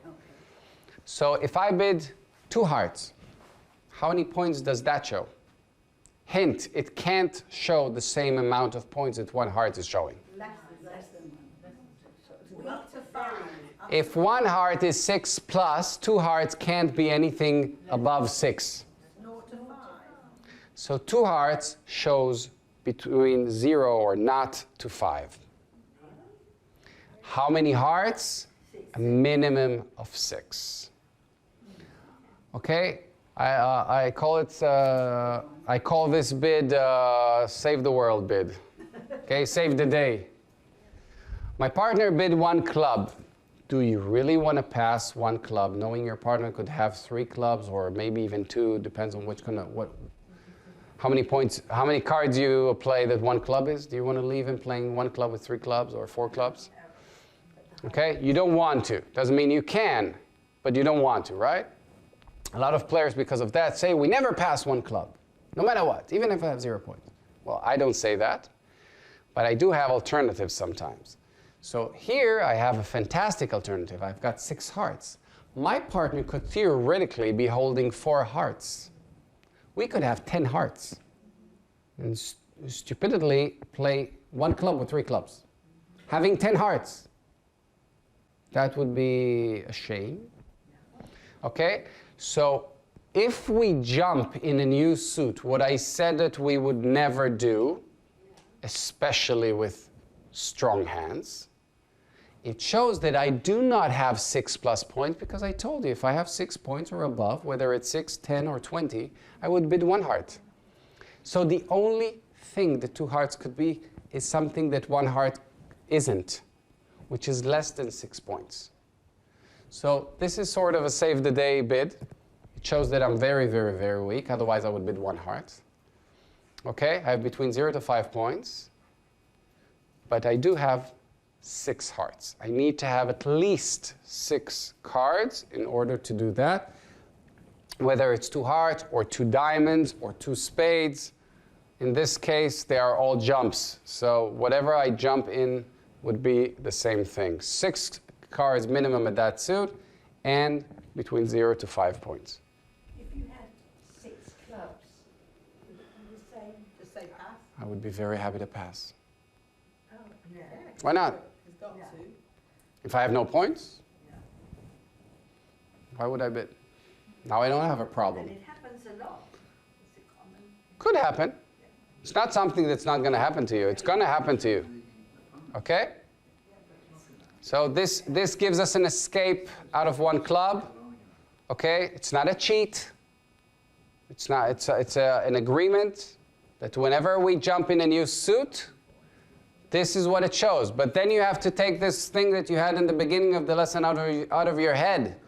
So if I bid 2 hearts, how many points does that show? Hint, it can't show the same amount of points that 1 heart is showing. Less than 1. Weak to 5. If 1 heart is 6 plus, 2 hearts can't be anything above 6. 0 to 5. So 2 hearts shows between 0 or not to 5. How many hearts? A minimum of 6. Okay, I call this bid save the world bid. Okay, save the day. My partner bid 1 club. Do you really want to pass 1 club, knowing your partner could have 3 clubs or maybe even 2? Depends on how many points, how many cards you play that 1 club is. Do you want to leave him playing 1 club with 3 clubs or 4 clubs? Okay, you don't want to. Doesn't mean you can, but you don't want to, right? A lot of players, because of that, say, we never pass 1 club, no matter what, even if I have 0 points. Well, I don't say that, but I do have alternatives sometimes. So here I have a fantastic alternative. I've got 6 hearts. My partner could theoretically be holding 4 hearts. We could have 10 hearts and stupidly play 1 club with 3 clubs. Having 10 hearts. That would be a shame. Okay? So if we jump in a new suit, what I said that we would never do, especially with strong hands, it shows that I do not have 6 plus points, because I told you if I have 6 points or above, whether it's 6, 10, or 20, I would bid 1 heart. So the only thing that 2 hearts could be is something that 1 heart isn't, which is less than 6 points. So this is sort of a save the day bid. It shows that I'm very, very, very weak. Otherwise, I would bid 1 heart. Okay, I have between 0 to 5 points. But I do have 6 hearts. I need to have at least 6 cards in order to do that. Whether it's 2 hearts or 2 diamonds or 2 spades. In this case, they are all jumps. So whatever I jump in would be the same thing. 6 cards minimum at that suit, and between 0 to 5 points. If you had 6 clubs, would it be the same? Just say pass. I would be very happy to pass. Oh, yeah. Why not? He's got Yeah. to. If I have no points, Yeah. why would I bid? Now I don't have a And problem. it happens a lot. It's a common. Could happen. It's not something that's not going to happen to you. It's going to happen to you. Okay? So this gives us an escape out of 1 club. Okay? It's not a cheat. It's an agreement that whenever we jump in a new suit, this is what it shows. But then you have to take this thing that you had in the beginning of the lesson out of your head.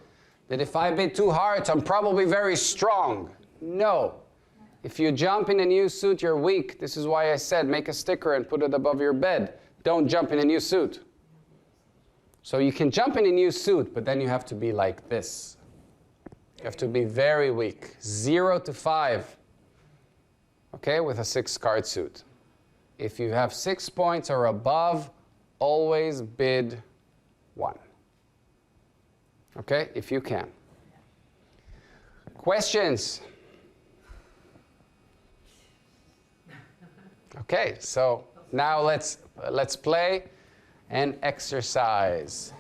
That if I bid 2 hearts, I'm probably very strong. No. If you jump in a new suit, you're weak. This is why I said make a sticker and put it above your bed. Don't jump in a new suit. So you can jump in a new suit, but then you have to be like this. You have to be very weak. 0 to 5. Okay, with a 6-card suit. If you have 6 points or above, always bid 1. Okay, if you can. Questions? Okay, so now let's play and exercise.